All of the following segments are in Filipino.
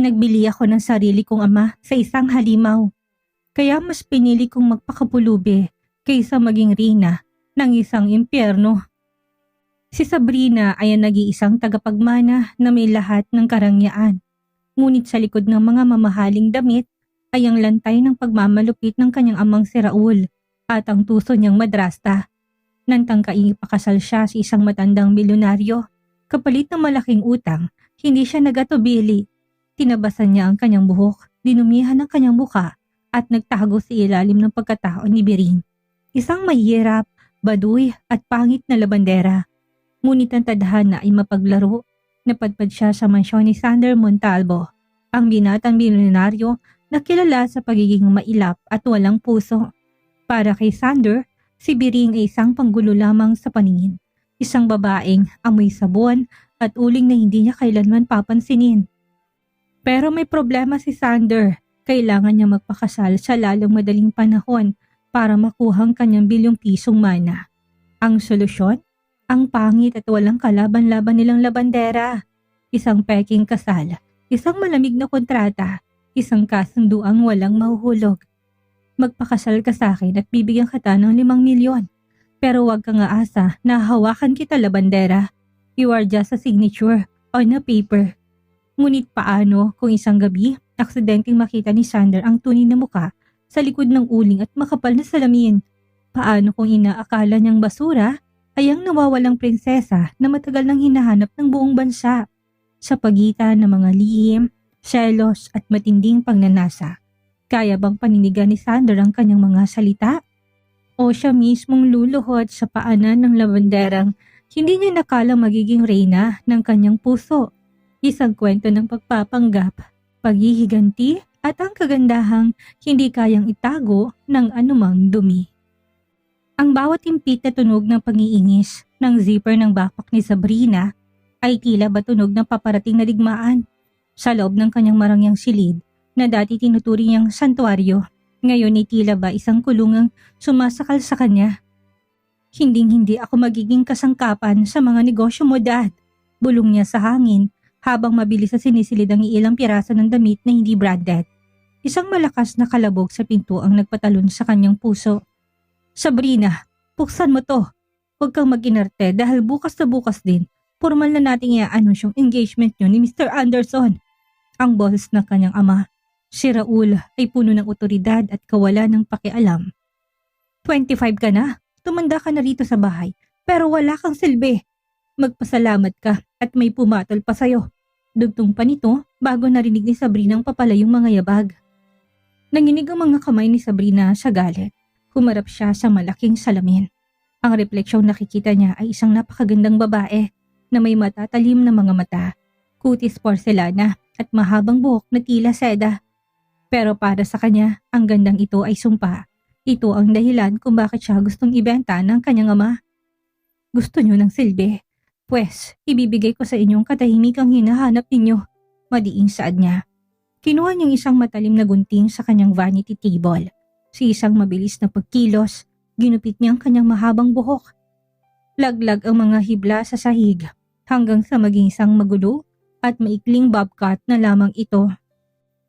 Pinagbili ako ng sarili kong ama sa isang halimaw. Kaya mas pinili kong magpakapulubi kaysa maging reyna ng isang impyerno. Si Sabrina ay ang nag-iisang tagapagmana na may lahat ng karangyaan. Ngunit sa likod ng mga mamahaling damit ay ang lantay ng pagmamalupit ng kanyang amang si Raul at ang tuso niyang madrasta. Nantangkaing ipakasal siya sa isang matandang milyonaryo. Kapalit ng malaking utang, hindi siya nagatubili. Tinabasan niya ang kanyang buhok, dinumihan ang kanyang muka at nagtago sa ilalim ng pagkatao ni Biring. Isang mahirap, baduy at pangit na labandera. Ngunit ang tadhana ay mapaglaro. Napadpad siya sa mansyon ni Sander Montalvo, ang binatang milyonaryo na kilala sa pagiging mailap at walang puso. Para kay Sander, si Biring ay isang panggulo lamang sa paningin. Isang babaeng amoy sabon at uling na hindi niya kailanman papansinin. Pero may problema si Sander. Kailangan niya magpakasal sa lalong madaling panahon para makuha ang kanyang $1,000,000,000 mana. Ang solusyon? Ang pangit at walang kalaban-laban nilang labandera. Isang peking kasal, isang malamig na kontrata, isang kasunduang walang mahuhulog. Magpakasal ka sa akin at bibigyan kita ng 5,000,000. Pero huwag kang aasa na hawakan kita labandera. You are just a signature on a paper. Ngunit paano kung isang gabi, aksidenteng makita ni Sander ang tunay na muka sa likod ng uling at makapal na salamin? Paano kung inaakala niyang basura ay ang nawawalang prinsesa na matagal nang hinahanap ng buong bansa? Sa pagitan ng mga lihim, selos at matinding pagnanasa, kaya bang paninigan ni Sander ang kanyang mga salita? O siya mismong luluhod sa paanan ng labanderang hindi niya nakalang magiging reyna ng kanyang puso? Isang kwento ng pagpapanggap, paghihiganti at ang kagandahang hindi kayang itago ng anumang dumi. Ang bawat impit na tunog ng pag-iingis ng zipper ng backpack ni Sabrina ay tila ba tunog ng paparating na digmaan. Sa loob ng kanyang marangyang silid na dati tinuturing niyang santuaryo, ngayon ay tila ba isang kulungang sumasakal sa kanya. Hinding-hindi ako magiging kasangkapan sa mga negosyo mo, Dad. Bulong niya sa hangin habang mabilis na sinisilid ang ilang piraso ng damit na hindi branded. Isang malakas na kalabog sa pinto ang nagpatalon sa kanyang puso. Sabrina, buksan mo to. Huwag kang mag-inarte dahil bukas na bukas din, formal na nating i-anunsyo yung engagement niyo ni Mr. Anderson. Ang boses ng kanyang ama. Si Raul ay puno ng otoridad at kawalan ng pakialam. 25 ka na, tumanda ka na rito sa bahay, pero wala kang silbi. Magpasalamat ka at may pumatol pa sa'yo. Dugtong pa nito bago narinig ni Sabrina ang papalayong mga yabag. Nanginig ang mga kamay ni Sabrina sa galit. Humarap siya sa malaking salamin. Ang refleksyong nakikita niya ay isang napakagandang babae na may matatalim na mga mata, kutis porselana at mahabang buhok na tila seda. Pero para sa kanya, ang gandang ito ay sumpa. Ito ang dahilan kung bakit siya gustong ibenta ng kanyang ama. Gusto niyo ng silbi? Pwes, ibibigay ko sa inyong katahimikang hinahanap ninyo. Madiing saad niya. Kinuha niyang isang matalim na gunting sa kanyang vanity table. Sa isang mabilis na pagkilos, ginupit niya ang kanyang mahabang buhok. Laglag ang mga hibla sa sahig hanggang sa maging isang magulo at maikling bobcat na lamang ito.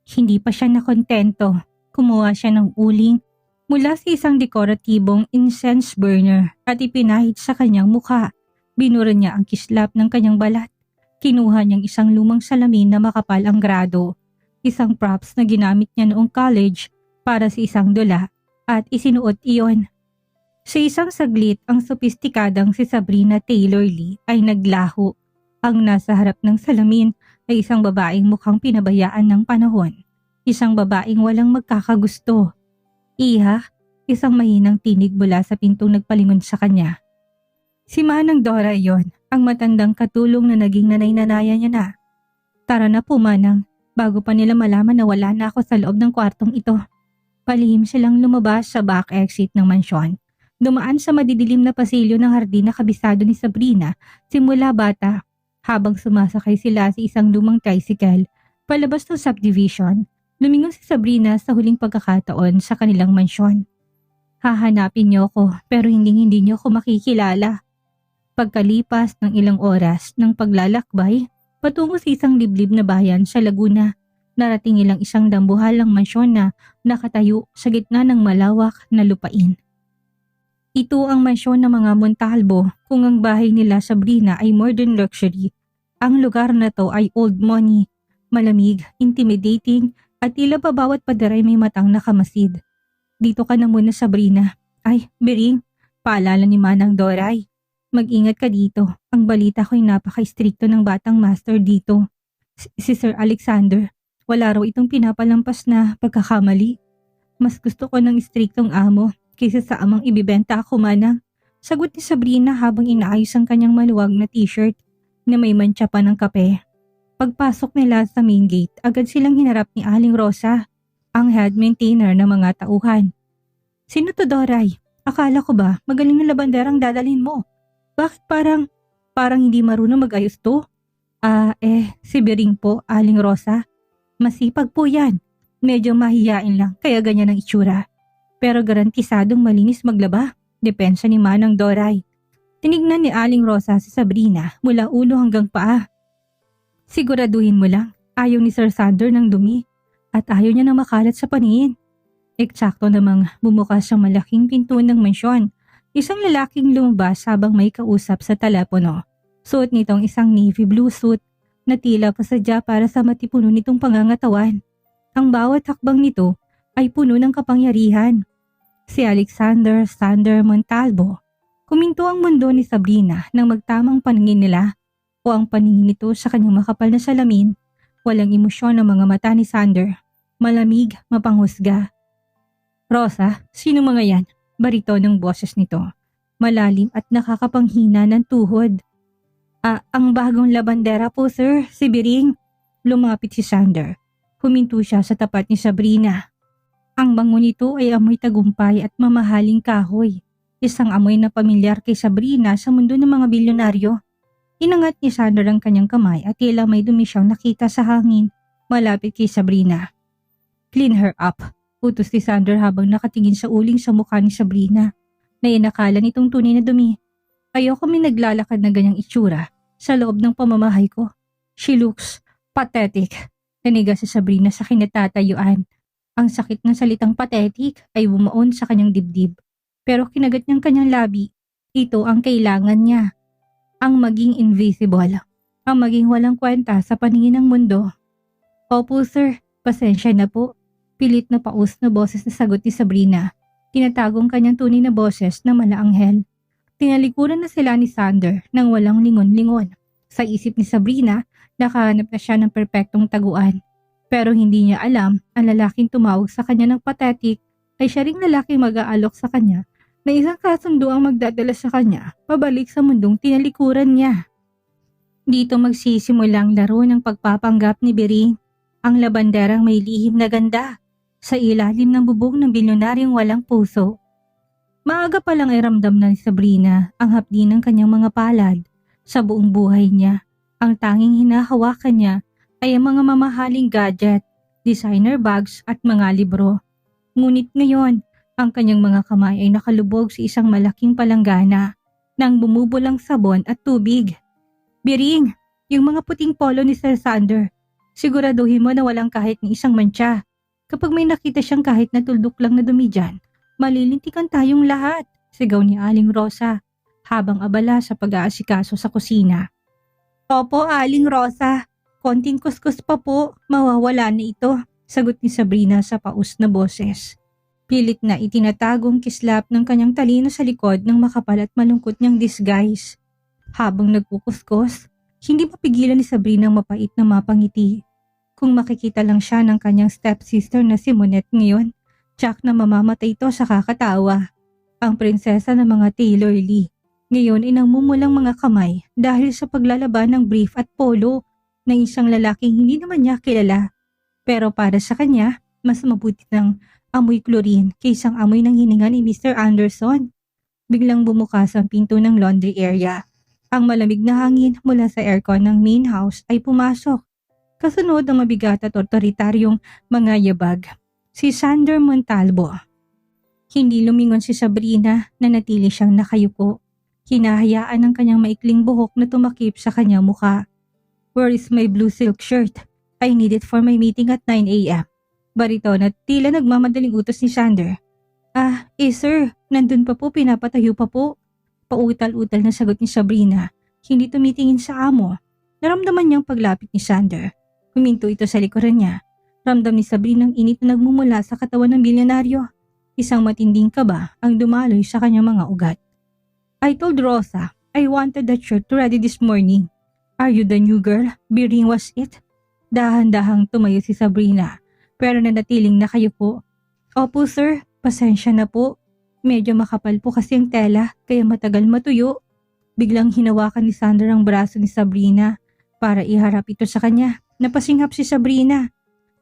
Hindi pa siya nakontento. Kumuha siya ng uling mula sa isang dekoratibong incense burner at ipinahid sa kanyang mukha. Binura niya ang kislap ng kanyang balat. Kinuha niyang isang lumang salamin na makapal ang grado. Isang props na ginamit niya noong college para sa isang dula at isinuot iyon. Sa isang saglit, ang sopistikadang si Sabrina Taylor Lee ay naglaho. Ang nasa harap ng salamin ay isang babaeng mukhang pinabayaan ng panahon. Isang babaeng walang magkakagusto. Iha, isang mahinang tinig mula sa pintong nagpalingon sa kanya. Si Manang Dora iyon, ang matandang katulong na naging nanay-nanaya niya na. Tara na po, Manang, bago pa nila malaman na wala na ako sa loob ng kwartong ito. Palihim silang lumabas sa back exit ng mansyon. Dumaan sa madidilim na pasilyo ng hardin na kabisado ni Sabrina simula bata. Habang sumasakay sila sa isang lumang tricycle, palabas ng subdivision, lumingon si Sabrina sa huling pagkakataon sa kanilang mansyon. Hahanapin niyo ko pero hindi niyo ko makikilala. Pagkalipas ng ilang oras ng paglalakbay, patungo sa isang liblib na bayan sa Laguna, narating nilang isang dambuhalang mansyon na nakatayo sa gitna ng malawak na lupain. Ito ang mansyon ng mga Montalvo. Kung ang bahay nila Sabrina ay modern luxury, ang lugar na to ay old money, malamig, intimidating at tila pa bawat pader ay may matang nakamasid. Dito ka na muna Sabrina. Ay, Bering, paalala ni Manang Doray. Mag-ingat ka dito. Ang balita ko'y napaka-istrikto ng batang master dito. Si Sir Alexander, wala raw itong pinapalampas na pagkakamali. Mas gusto ko ng istriktong amo kaysa sa amang ibibenta ako Manang. Sagot ni Sabrina habang inaayos ang kanyang maluwag na t-shirt na may mantsa pa ng kape. Pagpasok nila sa main gate, agad silang hinarap ni Aling Rosa, ang head maintainer ng mga tauhan. Sino to Doray? Akala ko ba magaling na labanderang dadalhin mo? Bakit parang hindi marunong mag-ayos to? Si Bering po, Aling Rosa. Masipag po yan. Medyo mahiyain lang kaya ganyan ang itsura. Pero garantisadong malinis maglaba. Depensa ni Manang Doray. Tinignan ni Aling Rosa si Sabrina mula ulo hanggang paa. Siguraduhin mo lang, ayaw ni Sir Sander ng dumi at ayaw niya na makalat sa paningin. Eksakto namang bumukas ang malaking pinto ng mansyon. Isang lalaking lumabas habang may kausap sa telepono. Suot nitong isang navy blue suit na tila pasadya para sa matipuno nitong pangangatawan. Ang bawat hakbang nito ay puno ng kapangyarihan. Si Alexander Sander Montalvo. Kuminto ang mundo ni Sabrina nang magtamang paningin nila o ang paningin nito sa kanyang makapal na salamin. Walang emosyon ang mga mata ni Sander. Malamig, mapanghusga. Rosa, sino mga yan? Barito ng boses nito. Malalim at nakakapanghina ng tuhod. Ang bagong labandera po sir, si Bering. Lumapit si Sander. Huminto siya sa tapat ni Sabrina. Ang bango nito ay amoy tagumpay at mamahaling kahoy. Isang amoy na pamilyar kay Sabrina sa mundo ng mga bilyonaryo. Inangat ni Sander ang kanyang kamay at tila may dumi siyang nakita sa hangin malapit kay Sabrina. Clean her up. Utos ni Sander habang nakatingin sa uling sa mukha ni Sabrina na inakala nitong tunay na dumi. Ayoko may naglalakad na ganyang itsura sa loob ng pamamahay ko. She looks pathetic. Naniga si Sabrina sa kinatatayuan. Ang sakit ng salitang pathetic ay bumaon sa kanyang dibdib. Pero kinagat niyang kanyang labi. Ito ang kailangan niya. Ang maging invisible. Ang maging walang kwenta sa paningin ng mundo. Opo sir, pasensya na po. Pilit na paus na boses na sagot ni Sabrina. Tinatagong kanyang tunay na boses na malaanghel. Tinalikuran na sila ni Sander nang walang lingon-lingon. Sa isip ni Sabrina, nakahanap na siya ng perpektong taguan. Pero hindi niya alam, ang lalaking tumawag sa kanya ng pathetic ay siya ring lalaking mag-aalok sa kanya na isang kasundo ang magdadala sa kanya pabalik sa mundong tinalikuran niya. Dito magsisimulang laro ng pagpapanggap ni Bering, ang labanderang may lihim na ganda sa ilalim ng bubong ng bilyonaryong walang puso. Maaga pa lang ay ramdam na ni Sabrina ang hapdi ng kanyang mga palad sa buong buhay niya. Ang tanging hinahawakan niya ay ang mga mamahaling gadget, designer bags at mga libro. Ngunit ngayon, ang kanyang mga kamay ay nakalubog sa isang malaking palanggana ng bumubulang sabon at tubig. Bering, yung mga puting polo ni Sir Sander, siguraduhin mo na walang kahit ni isang mantsa. Kapag may nakita siyang kahit na tuldok lang na dumi dyan, malilintikan tayong lahat, sigaw ni Aling Rosa habang abala sa pag-aasikaso sa kusina. Opo, Aling Rosa, konting kuskus pa po, mawawala na ito, sagot ni Sabrina sa paus na boses. Pilit na itinatagong kislap ng kanyang talino sa likod ng makapal at malungkot niyang disguise. Habang nagkukuskus, hindi mapigilan ni Sabrina ang mapait na mapangiti. Kung makikita lang siya ng kanyang stepsister na si Monette ngayon, tsak na mamamatay ito sa kakatawa. Ang prinsesa ng mga Taylor Lee. Ngayon ay namumulang mga kamay dahil sa paglalaban ng brief at polo ng isang lalaking hindi naman niya kilala. Pero para sa kanya, mas mabuti ng amoy chlorine kaysang amoy ng hininga ni Mr. Anderson. Biglang bumukas ang pinto ng laundry area. Ang malamig na hangin mula sa aircon ng main house ay pumasok. Kasunod ang mabigat at otoritaryong mga yabag. Si Sander Montalvo. Hindi lumingon si Sabrina na natili siyang nakayuko. Hinahayaan ng kanyang maikling buhok na tumakip sa kanyang muka. Where is my blue silk shirt? I need it for my meeting at 9 a.m. Bariton at tila nagmamadaling utos ni Sander. Sir, nandun pa po, pinapatayo pa po. Pautal-utal na sagot ni Sabrina, hindi tumitingin sa amo. Naramdaman niyang paglapit ni Sander. Huminto ito sa likuran niya. Ramdam ni Sabrina ang init na nagmumula sa katawan ng bilyonaryo. Isang matinding kaba ang dumaloy sa kanyang mga ugat. I told Rosa, I wanted that shirt ready this morning. Are you the new girl? Biring was it? Dahan-dahang tumayo si Sabrina, pero nanatiling nakayupo. Opo sir, pasensya na po. Medyo makapal po kasi ang tela, kaya matagal matuyo. Biglang hinawakan ni Sander ang braso ni Sabrina para iharap ito sa kanya. Napasinghap si Sabrina.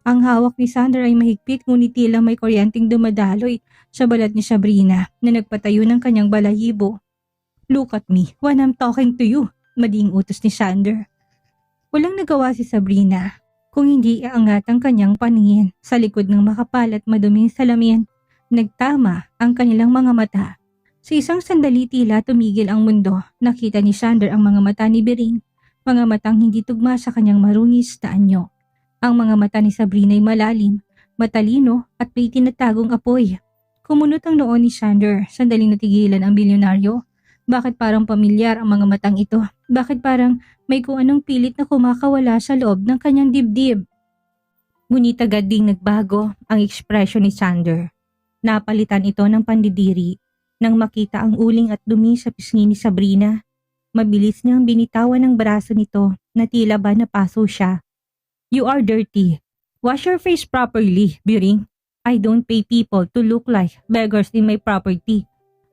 Ang hawak ni Sander ay mahigpit ngunit tila may kuryenteng dumadaloy sa balat ni Sabrina na nagpatayo ng kanyang balahibo. Look at me when I'm talking to you, madiing utos ni Sander. Walang nagawa si Sabrina kung hindi iaangat ang kanyang paningin sa likod ng makapal at maduming salamin. Nagtama ang kanilang mga mata. Sa isang sandali tila tumigil ang mundo. Nakita ni Sander ang mga mata ni Biring, mga matang hindi tugma sa kanyang marungis na anyo. Ang mga mata ni Sabrina ay malalim, matalino at may tinatagong apoy. Kumunot ang noon ni Sander, sandaling natigilan ang bilyonaryo. Bakit parang pamilyar ang mga matang ito? Bakit parang may kung anong pilit na kumakawala sa loob ng kanyang dibdib? Ngunit agad ding nagbago ang ekspresyon ni Sander. Napalitan ito ng pandidiri nang makita ang uling at dumi sa pisngi ni Sabrina. Mabilis niyang binitawan ng braso nito na tila ba napaso siya. You are dirty. Wash your face properly, Biring. I don't pay people to look like beggars in my property.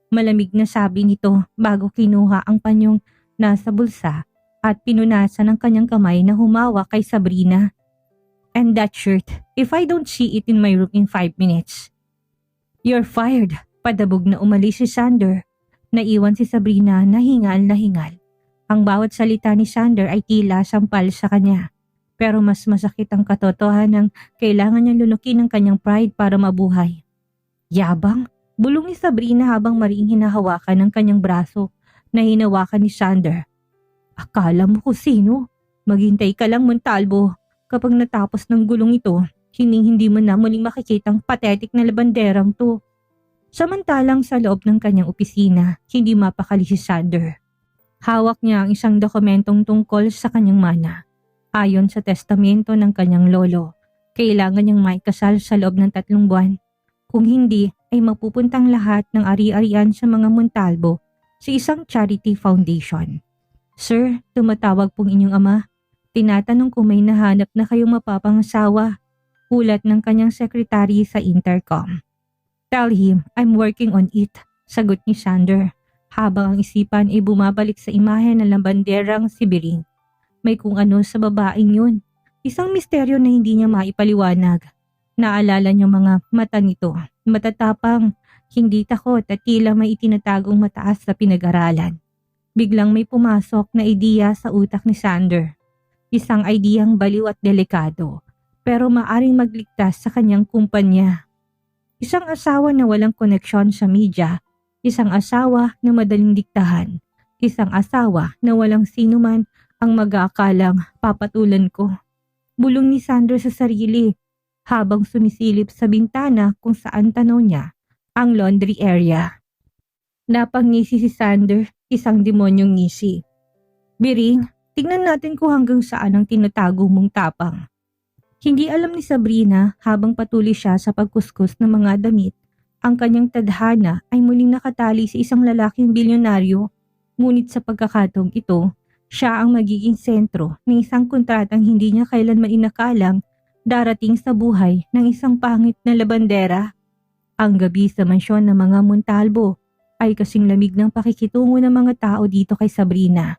Malamig na sabi nito bago kinuha ang panyong nasa bulsa at pinunasan ng kanyang kamay na humawak kay Sabrina. And that shirt, if I don't see it in my room in 5 minutes. You're fired. Padabog na umalis si Sander. Naiwan si Sabrina na hingal na hingal. Ang bawat salita ni Sander ay tila sampal sa kanya. Pero mas masakit ang katotohanan ng kailangan niyang lunukin ang kanyang pride para mabuhay. Yabang, bulong ni Sabrina habang mariing hinahawakan ng kanyang braso na hinawakan ni Sander. Akala mo kung sino? Maghintay ka lang, Montalvo. Kapag natapos ng gulong ito, hindi mo na muling makikitang pathetic na labanderang to. Samantalang sa loob ng kanyang opisina, hindi mapakali si Sander. Hawak niya ang isang dokumentong tungkol sa kanyang mana. Ayon sa testamento ng kanyang lolo, kailangan niyang maikasal sa loob ng 3 buwan. Kung hindi, ay mapupuntang lahat ng ari-arian sa mga Montalvo sa isang charity foundation. Sir, tumatawag pong inyong ama. Tinatanong kung may nahanap na kayong mapapangasawa. Ulat ng kanyang sekretary sa intercom. Tell him I'm working on it, sagot ni Sander, habang ang isipan ay bumabalik sa imahe ng lambanderang si Biring. May kung ano sa babaeng yun. Isang misteryo na hindi niya maipaliwanag. Naalala niya mga mata nito. Matatapang, hindi takot at tila may itinatagong mataas sa pinag-aralan. Biglang may pumasok na ideya sa utak ni Sander. Isang ideyang baliw at delikado, pero maaring magligtas sa kanyang kumpanya. Isang asawa na walang koneksyon sa media, isang asawa na madaling diktahan, isang asawa na walang sinuman ang mag-aakalang papatulan ko. Bulong ni Sander sa sarili habang sumisilip sa bintana kung saan tanaw niya ang laundry area. Napangisi si Sander, isang demonyong ngisi. Biring, tignan natin kung hanggang saan ang tinatago mong tapang. Hindi alam ni Sabrina habang patuloy siya sa pagkuskus ng mga damit. Ang kanyang tadhana ay muling nakatali sa isang lalaking bilyonaryo, ngunit sa pagkakataong ito, siya ang magiging sentro ng isang kontratang hindi niya kailanman inakalang darating sa buhay ng isang pangit na labandera. Ang gabi sa mansyon ng mga Montalvo ay kasing lamig ng pakikitungo ng mga tao dito kay Sabrina.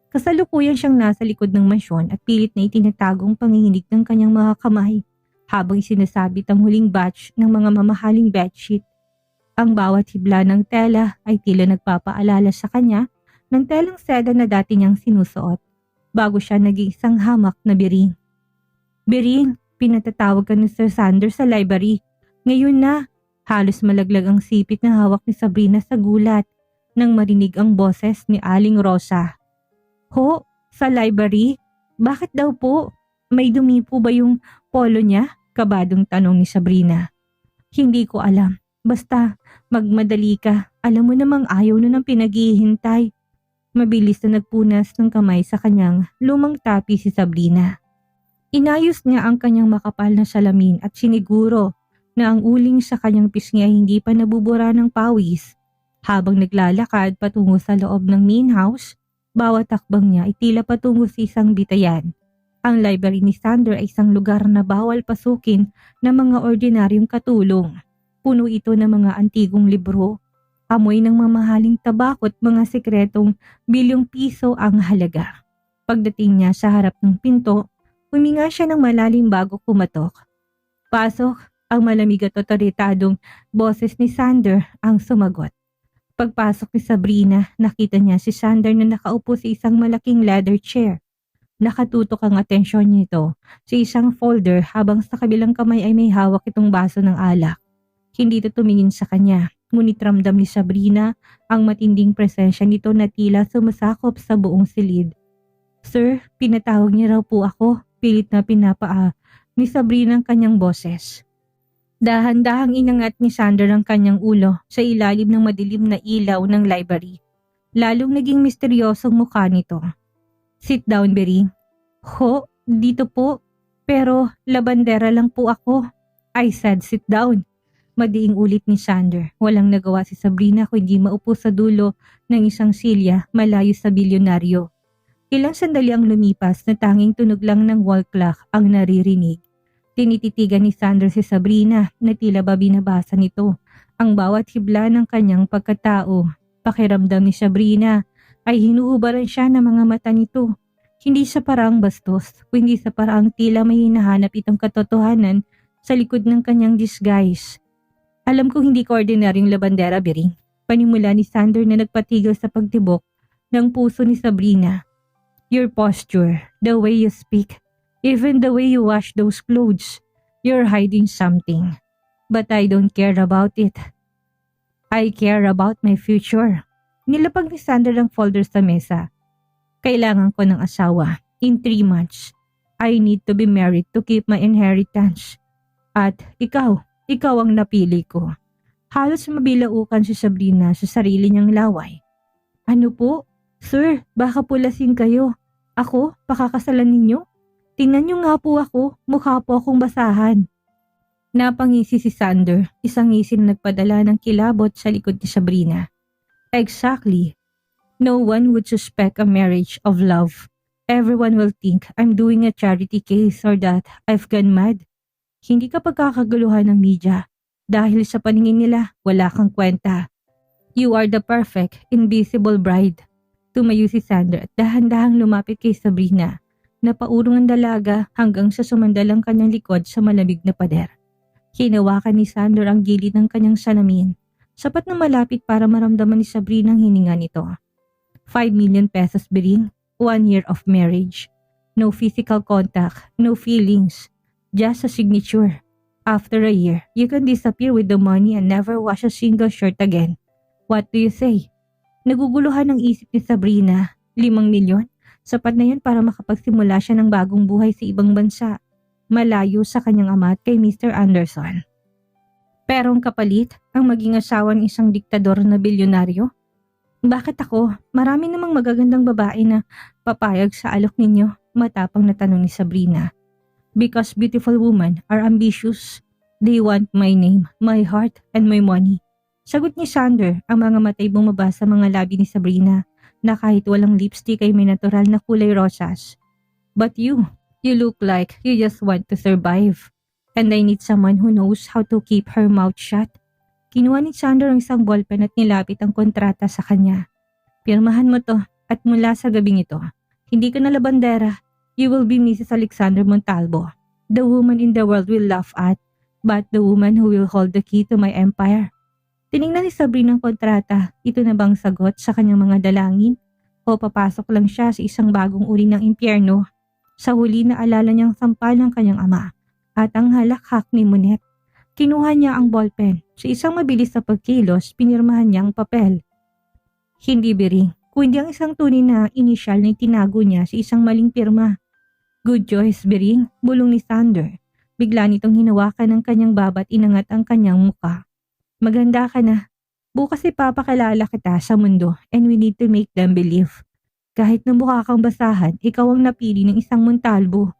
Kasalukuyan siyang nasa likod ng mansyon at pilit na itinatagong panginginig ng kanyang mga kamay habang sinasabit ang huling batch ng mga mamahaling bedsheet. Ang bawat hibla ng tela ay tila nagpapaalala sa kanya ng telang seda na dati niyang sinusuot bago siya naging isang hamak na biring. Biring, pinatatawag ka ni Sir Sander sa library. Ngayon na, halos malaglag ang sipit na hawak ni Sabrina sa gulat nang marinig ang boses ni Aling Rosa. Ho, sa library? Bakit daw po? May dumi po ba yung polo niya? Kabadong tanong ni Sabrina. Hindi ko alam. Basta magmadali ka. Alam mo namang ayaw na ng pinaghihintay. Mabilis na nagpunas ng kamay sa kanyang lumang tapi si Sabrina. Inayos niya ang kanyang makapal na salamin at siniguro na ang uling sa kanyang pisngi ay hindi pa nabubura ng pawis. Habang naglalakad patungo sa loob ng main house, bawat takbang niya ay tila patungo sa isang bitayan. Ang library ni Sander ay isang lugar na bawal pasukin ng mga ordinaryong katulong. Puno ito ng mga antigong libro, amoy ng mamahaling tabako at mga sekretong bilyong piso ang halaga. Pagdating niya sa harap ng pinto, huminga siya ng malalim bago kumatok. Pasok, ang malamig at otoritadong boses ni Sander ang sumagot. Pagpasok ni Sabrina, nakita niya si Sander na nakaupo sa isang malaking leather chair. Nakatutok ang atensyon nito sa isang folder habang sa kabilang kamay ay may hawak itong baso ng alak. Hindi ito tumingin sa kanya, ngunit ramdam ni Sabrina ang matinding presensya nito na tila sumasakop sa buong silid. Sir, pinatawag niya raw po ako, pilit na pinapaa ni Sabrina ang kanyang boses. Dahan-dahang inangat ni Sander ang kanyang ulo sa ilalim ng madilim na ilaw ng library. Lalong naging misteryosong mukha nito. Sit down, Bering. Ho, dito po. Pero labandera lang po ako. I said sit down. Madiing ulit ni Sander. Walang nagawa si Sabrina kundi maupo sa dulo ng isang silya malayo sa bilyonaryo. Ilang sandali ang lumipas na tanging tunog lang ng wall clock ang naririnig. Tinititigan ni Sander si Sabrina na tila ba binabasa nito ang bawat hibla ng kanyang pagkatao. Pakiramdam ni Sabrina ay hinuhubaran siya ng mga mata nito. Hindi sa paraang bastos, kundi sa paraang tila may hinahanap itong katotohanan sa likod ng kanyang disguise. Alam kong hindi ko ordinaryong labandera, Bering. Panimula ni Sander na nagpatigil sa pagtibok ng puso ni Sabrina. Your posture, the way you speak, even the way you wash those clothes, you're hiding something. But I don't care about it. I care about my future. Nilapag ni Sander ang folder sa mesa. Kailangan ko ng asawa. In 3 months. I need to be married to keep my inheritance. At ikaw ang napili ko. Halos mabilaukan si Sabrina sa sarili niyang laway. Ano po? Sir, baka pulasing kayo. Ako, pakakasalan ninyo? Tingnan niyo nga po ako, mukha po akong basahan. Napangisi si Sander, isang ngisi na nagpadala ng kilabot sa likod ni Sabrina. Exactly. No one would suspect a marriage of love. Everyone will think I'm doing a charity case or that I've gone mad. Hindi ka pagkakaguluhan ng media. Dahil sa paningin nila, wala kang kwenta. You are the perfect, invisible bride. Tumayo si Sander at dahan-dahang lumapit kay Sabrina. Napaurong ang dalaga hanggang sa sumandalang kanyang likod sa malamig na pader. Hinawakan ni Sander ang gilid ng kanyang salamin. Sapat na malapit para maramdaman ni Sabrina ang hininga nito. 5 million pesos, Bering. 1 year of marriage. No physical contact, no feelings. Just a signature. After a year, you can disappear with the money and never wash a single shirt again. What do you say? Naguguluhan ang isip ni Sabrina. 5 milyon? Sapat na yun para makapagsimula siya ng bagong buhay sa ibang bansa. Malayo sa kanyang ama at kay Mr. Anderson. Pero ang kapalit, ang maging asawa ng isang diktador na bilyonaryo? Bakit ako? Marami namang magagandang babae na papayag sa alok ninyo, matapang na tanong ni Sabrina. Because beautiful women are ambitious. They want my name, my heart, and my money. Sagot ni Sander, ang mga matay bumaba sa mga labi ni Sabrina na kahit walang lipstick ay may natural na kulay rosas. But you look like you just want to survive. And I need someone who knows how to keep her mouth shut. Kinuha ni Sander ang isang ballpen at nilapit ang kontrata sa kanya. Pirmahan mo to at mula sa gabing ito, hindi ka na labandera. You will be Mrs. Alexander Montalvo. The woman in the world will laugh at, but the woman who will hold the key to my empire. Tiningnan ni Sabrina ang kontrata. Ito na bang sagot sa kanyang mga dalangin? O papasok lang siya sa isang bagong uri ng impyerno? Sa huli na alala niyang sampal ng kanyang ama at ang halakhak ni Monet. Kinuha niya ang ballpen. Sa isang mabilis na pagkilos, pinirmahan niya ang papel. Hindi Bering, kundi ang isang tunay na inisyal na itinago niya sa isang maling pirma. Good choice, Bering, bulong ni Sander. Bigla nitong hinawakan ng kanyang baba at inangat ang kanyang muka. Maganda ka na. Bukas ipapakilala kita sa mundo and we need to make them believe. Kahit na mukha kang basahan, ikaw ang napili ng isang Montalvo.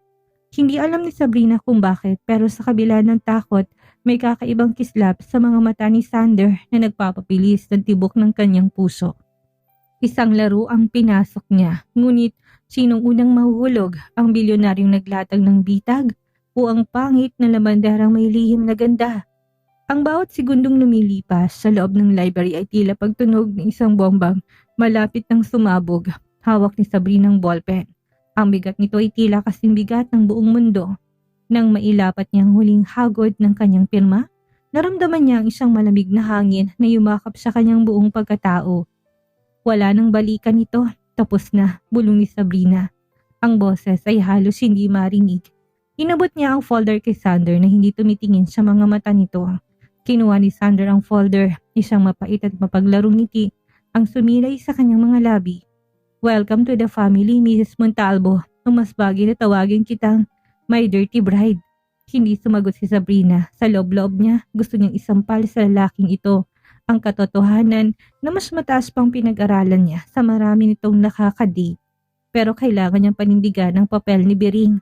Hindi alam ni Sabrina kung bakit pero sa kabila ng takot, may kakaibang kislap sa mga mata ni Sander na nagpapapilis ng tibok ng kanyang puso. Isang laro ang pinasok niya, ngunit sinong unang mahuhulog, ang bilyonaryong naglatag ng bitag o ang pangit na lamandarang may lihim na ganda? Ang bawat segundong lumilipas sa loob ng library ay tila pagtunog ng isang bombang malapit ng sumabog, hawak ni Sabrina ng ballpen. Ang bigat nito ay tila kasing bigat ng buong mundo. Nang mailapat niya ang huling hagod ng kanyang pirma, naramdaman niya ang isang malamig na hangin na yumakap sa kanyang buong pagkatao. Wala nang balikan ito, tapos na, bulong ni Sabrina. Ang boses ay halos hindi marinig. Inabot niya ang folder kay Sander na hindi tumitingin sa mga mata nito. Kinuha ni Sander ang folder, isang mapait at mapaglarong ngiti ang sumilay sa kanyang mga labi. Welcome to the family, Mrs. Montalvo. Ang mas bagay na tawagin kitang my dirty bride. Hindi sumagot si Sabrina. Sa loob-loob niya, gusto niyang isampal sa lalaking ito ang katotohanan na mas mataas pang pinag-aralan niya sa marami nitong nakakadate. Pero kailangan niyang panindigan ang papel ni Bering.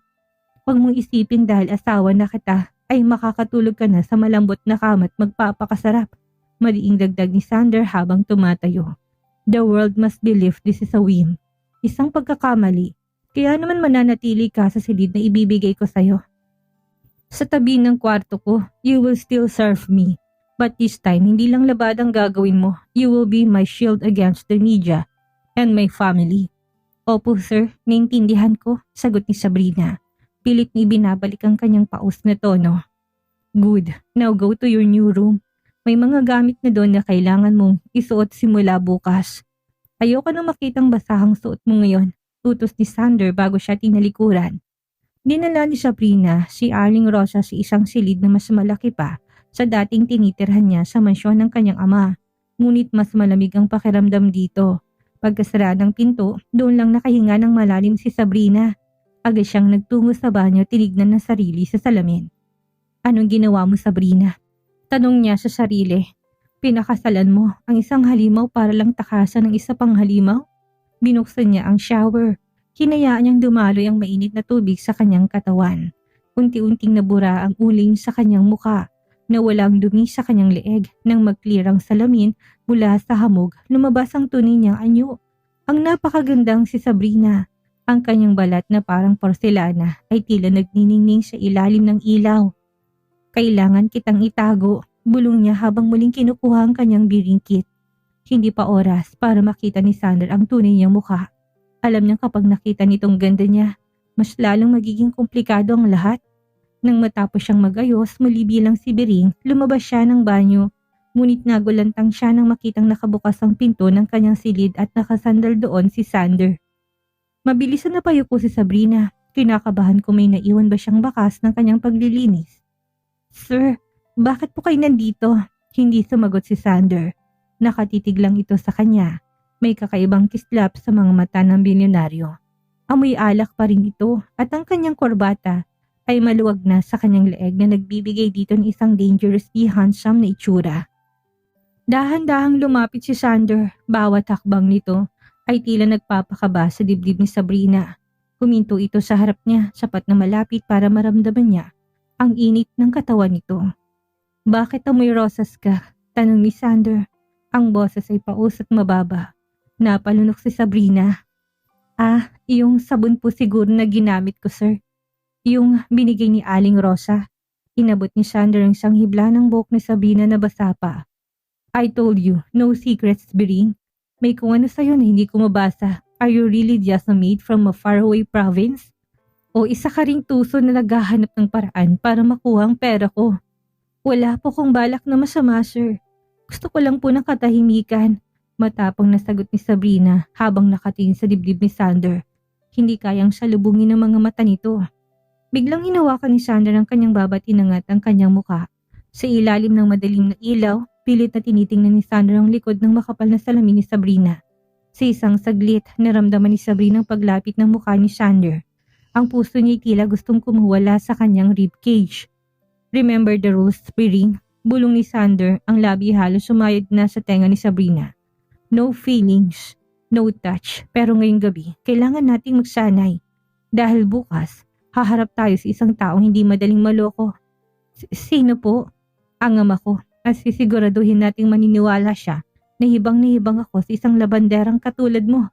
Huwag mong isipin dahil asawa na kita ay makakatulog ka na sa malambot na kama at magpapakasarap. Maliing dagdag ni Sander habang tumatayo. The world must believe this is a whim. Isang pagkakamali. Kaya naman mananatili ka sa silid na ibibigay ko sa'yo. Sa tabi ng kwarto ko, you will still serve me. But this time, hindi lang labad ang gagawin mo. You will be my shield against the media and my family. Opo sir, naintindihan ko, sagot ni Sabrina. Pilit ni binabalik ang kanyang paus na tono. Good, now go to your new room. May mga gamit na doon na kailangan mong isuot simula bukas. Ayoko na makitang basahang suot mo ngayon, utos ni Sander bago siya tinalikuran. Dinala ni Sabrina si Arling Rosa sa isang silid na mas malaki pa sa dating tinitirhan niya sa mansyon ng kanyang ama. Ngunit mas malamig ang pakiramdam dito. Pagkasara ng pinto, doon lang nakahinga ng malalim si Sabrina. Agad siyang nagtungo sa banyo, tinignan ng sarili sa salamin. Anong ginawa mo, Sabrina? Tanong niya sa sarili. Pinakasalan mo ang isang halimaw para lang takasan ng isa pang halimaw? Binuksan niya ang shower. Hinayaan niyang dumaloy ang mainit na tubig sa kanyang katawan. Unti-unting nabura ang uling sa kanyang muka. Nawala ang dumi sa kanyang leeg nang mag-clear ang salamin mula sa hamog, lumabas ang tunay niyang anyo. Ang napakagandang si Sabrina. Ang kanyang balat na parang porselana ay tila nagniningning sa ilalim ng ilaw. Kailangan kitang itago, bulong niya habang muling kinukuha ang kanyang biringkit. Hindi pa oras para makita ni Sander ang tunay niyang mukha. Alam niyang kapag nakita nitong ganda niya, mas lalong magiging komplikado ang lahat. Nang matapos siyang magayos, muli bilang si Bering, lumabas siya ng banyo. Ngunit nagulantang siya nang makitang nakabukas ang pinto ng kanyang silid at nakasandal doon si Sander. Mabilis na napayuko si Sabrina. Kinakabahan kung may naiwan ba siyang bakas ng kanyang paglilinis. Sir, bakit po kayo nandito? Hindi sumagot si Sander. Nakatitig lang ito sa kanya. May kakaibang kislap sa mga mata ng bilyonaryo. Amoy alak pa rin ito at ang kanyang korbata ay maluwag na sa kanyang leeg na nagbibigay dito ng isang dangerously handsome na itsura. Dahan-dahang lumapit si Sander. Bawat hakbang nito ay tila nagpapakaba sa dibdib ni Sabrina. Huminto ito sa harap niya, sapat na malapit para maramdaman niya ang init ng katawan nito. Bakit amoy rosas ka? Tanong ni Sander. Ang boses ay paus at mababa. Napalunok si Sabrina. Yung sabon po siguro na ginamit ko, sir. Yung binigay ni Aling Rosa. Inabot ni Sander ang isang hibla ng buhok ni Sabrina na basa pa. I told you, no secrets, Bering. May kung ano sa'yo na hindi ko mabasa. Are you really just a maid from a faraway province? O isa ka ring tuso na naghahanap ng paraan para makuha ang pera ko? Wala po kong balak na masama, sir. Gusto ko lang po ng katahimikan. Matapang nasagot ni Sabrina habang nakatingin sa dibdib ni Sander. Hindi kayang salubungin ng mga mata nito. Biglang hinawakan ni Sander ang kanyang baba at inangat ang kanyang muka. Sa ilalim ng madilim na ilaw, pilit na tinitingnan ni Sander ang likod ng makapal na salamin ni Sabrina. Sa isang saglit, naramdaman ni Sabrina ang paglapit ng mukha ni Sander. Ang puso niya tila gustong kumuwala sa kanyang ribcage. Remember the rules, Piring? Bulong ni Sander, ang labi halos sumayad na sa tenga ni Sabrina. No feelings, no touch, pero ngayong gabi, kailangan nating magsanay. Dahil bukas, haharap tayo sa isang taong hindi madaling maloko. Sino po? Ang ama ko, at sisiguraduhin nating maniniwala siya na hibang ako sa isang labanderang katulad mo.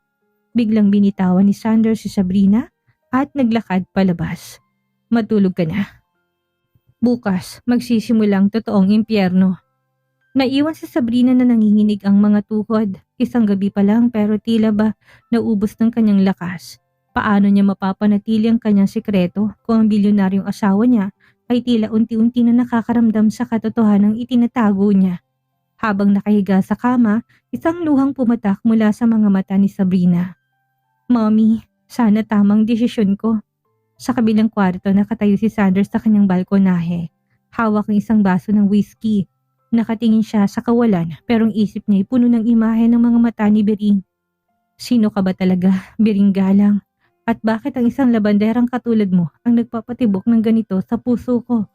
Biglang binitawan ni Sander si Sabrina at naglakad palabas. Matulog ka na. Bukas, magsisimulang totoong impyerno. Naiwan si Sabrina na nanginginig ang mga tuhod. Isang gabi pa lang pero tila ba naubos ng kanyang lakas. Paano niya mapapanatili ang kanyang sikreto kung ang bilyonaryong asawa niya ay tila unti-unti na nakakaramdam sa katotohanang itinatago niya. Habang nakahiga sa kama, isang luhang pumatak mula sa mga mata ni Sabrina. Mommy, sana tamang desisyon ko. Sa kabilang kwarto nakatayo si Sanders sa kanyang balkonahe. Hawak ng isang baso ng whiskey. Nakatingin siya sa kawalan pero ang isip niya ay puno ng imahe ng mga mata ni Bering. Sino ka ba talaga, Bering Galang? At bakit ang isang labanderang katulad mo ang nagpapatibok ng ganito sa puso ko?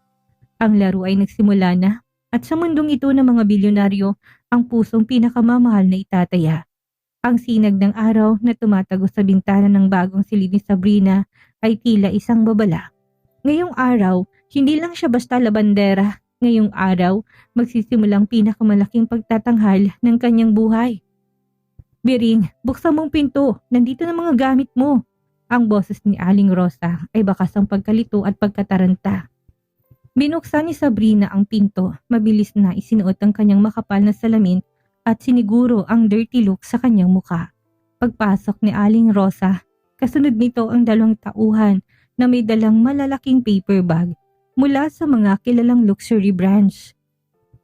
Ang laro ay nagsimula na at sa mundong ito ng mga bilyonaryo, ang pusong pinakamamahal na itataya. Ang sinag ng araw na tumatagos sa bintana ng bagong silid ni Sabrina ay tila isang babala. Ngayong araw, hindi lang siya basta labandera. Ngayong araw, magsisimulang pinakamalaking pagtatanghal ng kanyang buhay. Bering, buksan mong pinto. Nandito na mga gamit mo. Ang boses ni Aling Rosa ay bakas ang pagkalito at pagkataranta. Binuksan ni Sabrina ang pinto. Mabilis na isinuot ang kanyang makapal na salamin at siniguro ang dirty look sa kanyang muka. Pagpasok ni Aling Rosa, kasunod nito ang dalawang tauhan na may dalang malalaking paper bag mula sa mga kilalang luxury brands.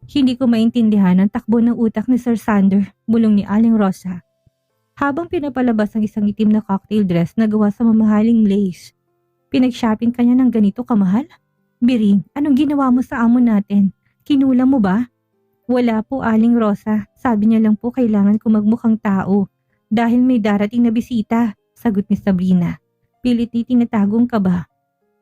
Hindi ko maintindihan ang takbo ng utak ni Sir Sander, bulong ni Aling Rosa. Habang pinapalabas ang isang itim na cocktail dress na gawa sa mamahaling lace. Pinag-shopping kanya ng ganito kamahal? Bering, anong ginawa mo sa amo natin? Kinulang mo ba? Wala po, Aling Rosa. Sabi niya lang po kailangan ko magmukhang tao dahil may darating na bisita, sagot ni Sabrina. Pilit ni tinatagong kaba.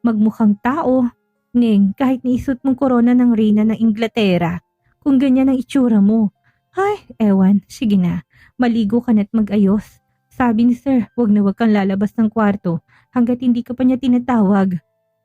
Magmukhang tao? Ning, kahit niisot mong korona ng reyna ng Inglaterra, kung ganyan ang itsura mo. Ay, ewan, sige na. Maligo ka na't mag-ayos. Sabi ni Sir, wag na wag kang lalabas ng kwarto hanggat hindi ka pa niya tinatawag.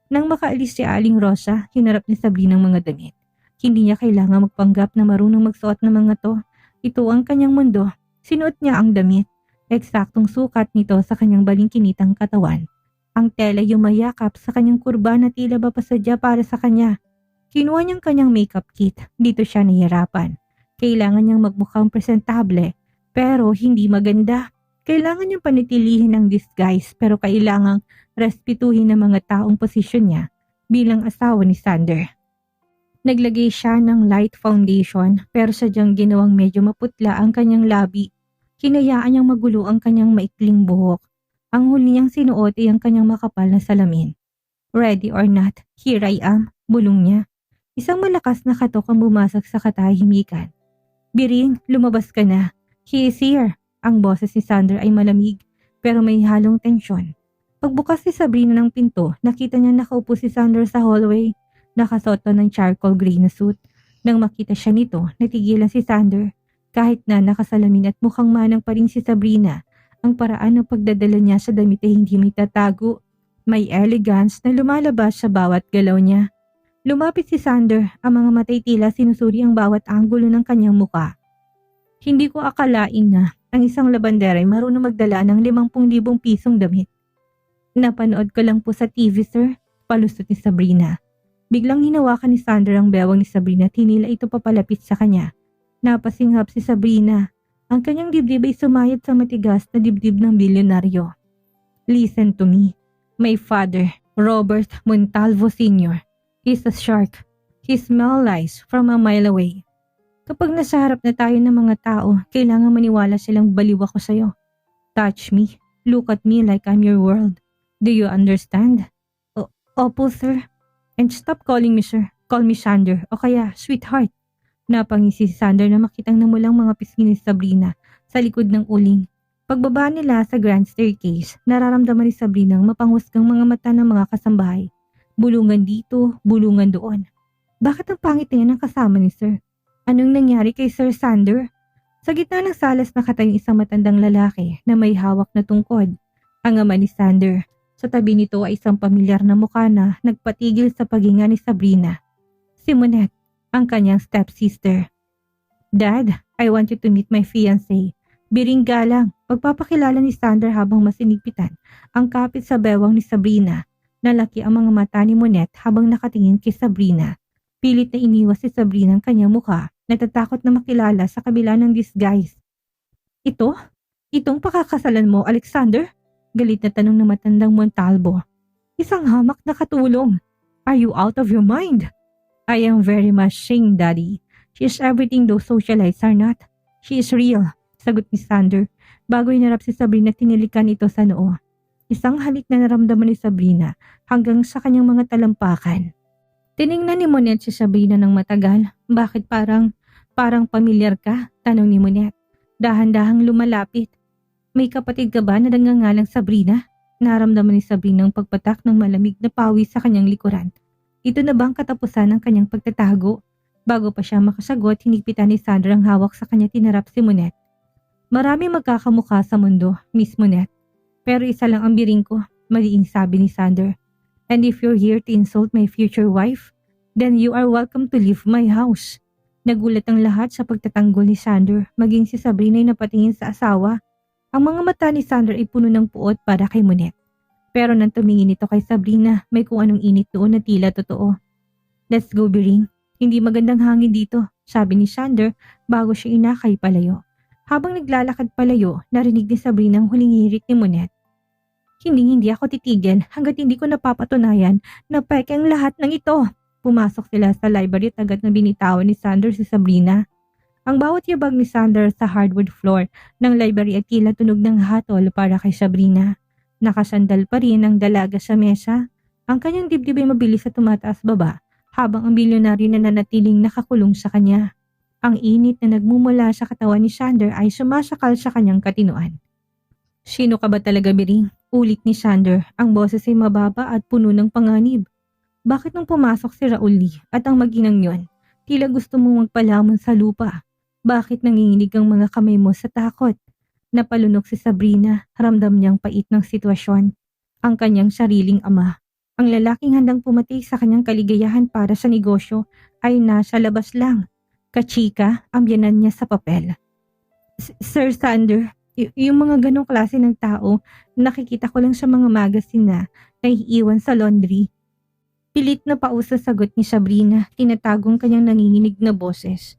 Nang makaalis si Aling Rosa, hinarap ni Sabrina ang mga damit. Hindi niya kailangan magpanggap na marunong magsuot ng mga to. Ito ang kanyang mundo. Sinuot niya ang damit. Eksaktong sukat nito sa kanyang balingkinitang katawan. Ang tela yumayakap sa kanyang kurba na tila ba pasadya para sa kanya. Kinuha niyang kanyang makeup kit. Dito siya nahihirapan. Kailangan niyang magmukhang presentable. Pero hindi maganda. Kailangan niyang panitilihin ang disguise pero kailangang respetuhin ng mga taong posisyon niya bilang asawa ni Sander. Naglagay siya ng light foundation pero sadyang ginawang medyo maputla ang kanyang labi. Hinayaan niyang magulo ang kanyang maikling buhok. Ang huli niyang sinuot ay ang kanyang makapal na salamin. Ready or not, here I am, bulong niya. Isang malakas na katok ang bumasak sa katahimikan. Bering, lumabas ka na. He is here. Ang boses ni Sander ay malamig pero may halong tensyon. Pagbukas ni Sabrina ng pinto, nakita niya nakaupo si Sander sa hallway. Nakasuot ng charcoal gray na suit. Nang makita siya nito, natigilan si Sander. Kahit na nakasalamin at mukhang manang pa rin si Sabrina, ang paraan ng pagdadala niya sa damit ay hindi may tatago. May elegance na lumalabas sa bawat galaw niya. Lumapit si Sander, ang mga matay tila sinusuri ang bawat anggulo ng kanyang muka. Hindi ko akalain na ang isang labandera ay marunong magdala ng 50,000 pisong damit. Napanood ko lang po sa TV, sir, palusot ni Sabrina. Biglang hinawakan ni Sander ang bewang ni Sabrina at hinila ito papalapit sa kanya. Napasinghap si Sabrina. Ang kanyang dibdib ay sumayad sa matigas na dibdib ng bilyonaryo. Listen to me. My father, Robert Montalvo Sr. He's a shark. He smells lies from a mile away. Kapag nasa harap na tayo ng mga tao, kailangan maniwala silang baliw ako sa'yo. Touch me. Look at me like I'm your world. Do you understand? Opo, sir. And stop calling me sir. Call me Sander o kaya sweetheart. Napangisi si Sander na makitang namulang mga pisngi ni Sabrina sa likod ng uling. Pagbaba nila sa grand staircase, nararamdaman ni Sabrina ang mapanghusgang mga mata ng mga kasambahay. Bulungan dito, bulungan doon. Bakit ang pangit na yan ang kasama ni Sir? Anong nangyari kay Sir Sander? Sa gitna ng salas nakatayo isang matandang lalaki na may hawak na tungkod. Ang ama ni Sander. Sa tabi nito ay isang pamilyar na mukha na nagpatigil sa paghinga ni Sabrina. Si Monette, ang kanyang stepsister. Dad, I want you to meet my fiancé. Biring galang, pagpapakilala ni Sander habang masinigpitan ang kapit sa bewang ni Sabrina. Nalaki ang mga mata ni Monette habang nakatingin kay Sabrina. Pilit na iniwas si Sabrina ang kanyang mukha, natatakot na makilala sa kabila ng disguise. Ito? Itong pakakasalan mo, Alexander? Galit na tanong ng matandang Montalvo. Isang hamak na katulong. Are you out of your mind? I am very much ashamed, Daddy. She is everything those socialites are not. She is real, sagot ni Sander. Bago inarap si Sabrina, tinilikan ito sa noo. Isang halik na naramdaman ni Sabrina hanggang sa kanyang mga talampakan. Tiningnan ni Monette si Sabrina ng matagal. Bakit parang pamilyar ka? Tanong ni Monette. Dahan-dahang lumalapit. May kapatid ka ba na nangangalang Sabrina? Naramdaman ni Sabrina ang pagpatak ng malamig na pawis sa kanyang likuran. Ito na ba ang katapusan ng kanyang pagtatago? Bago pa siya makasagot, hinigpitan ni Sander ang hawak sa kanya tinarap si Monette. Marami magkakamukha sa mundo, Miss Monette. Pero isa lang ang biring ko, maliing sabi ni Sander. And if you're here to insult my future wife, then you are welcome to leave my house. Nagulat ang lahat sa pagtatanggol ni Sander, maging si Sabrina ay napatingin sa asawa. Ang mga mata ni Sander ay puno ng puot para kay Monette. Pero nang tumingin ito kay Sabrina, may kung anong init doon na tila totoo. Let's go, Biring. Hindi magandang hangin dito, sabi ni Sander bago siya inakay palayo. Habang naglalakad palayo, narinig ni Sabrina ang huling hirit ni Monette. Hindi ako titigil hanggat hindi ko napapatunayan na peke ang lahat ng ito. Pumasok sila sa library at agad na binitawan ni Sander si Sabrina. Ang bawat yabag ni Sander sa hardwood floor ng library ay tila tunog ng hatol para kay Sabrina. Nakasandal pa rin ang dalaga sa mesa. Ang kanyang dibdib ay mabilis sa tumataas baba habang ang bilyonaryo na nanatiling nakakulong sa kanya. Ang init na nagmumula sa katawan ni Sander ay sumasakal sa kanyang katinoan. Sino ka ba talaga, Biring? Ulit ni Sander, ang boses ay mababa at puno ng panganib. Bakit nung pumasok si Raul Lee at ang maginang yon, tila gusto mong magpalamon sa lupa? Bakit nanginginig ang mga kamay mo sa takot? Napalunok si Sabrina, ramdam niyang pait ng sitwasyon. Ang kanyang sariling ama. Ang lalaking handang pumatay sa kanyang kaligayahan para sa negosyo ay nasa labas lang. Kachika, ang biyanan niya sa papel. Sir Sander, yung mga ganong klase ng tao, nakikita ko lang sa mga magazine na naiiwan sa laundry. Pilit na pausa sagot ni Sabrina, tinatagong kanyang nanginginig na boses.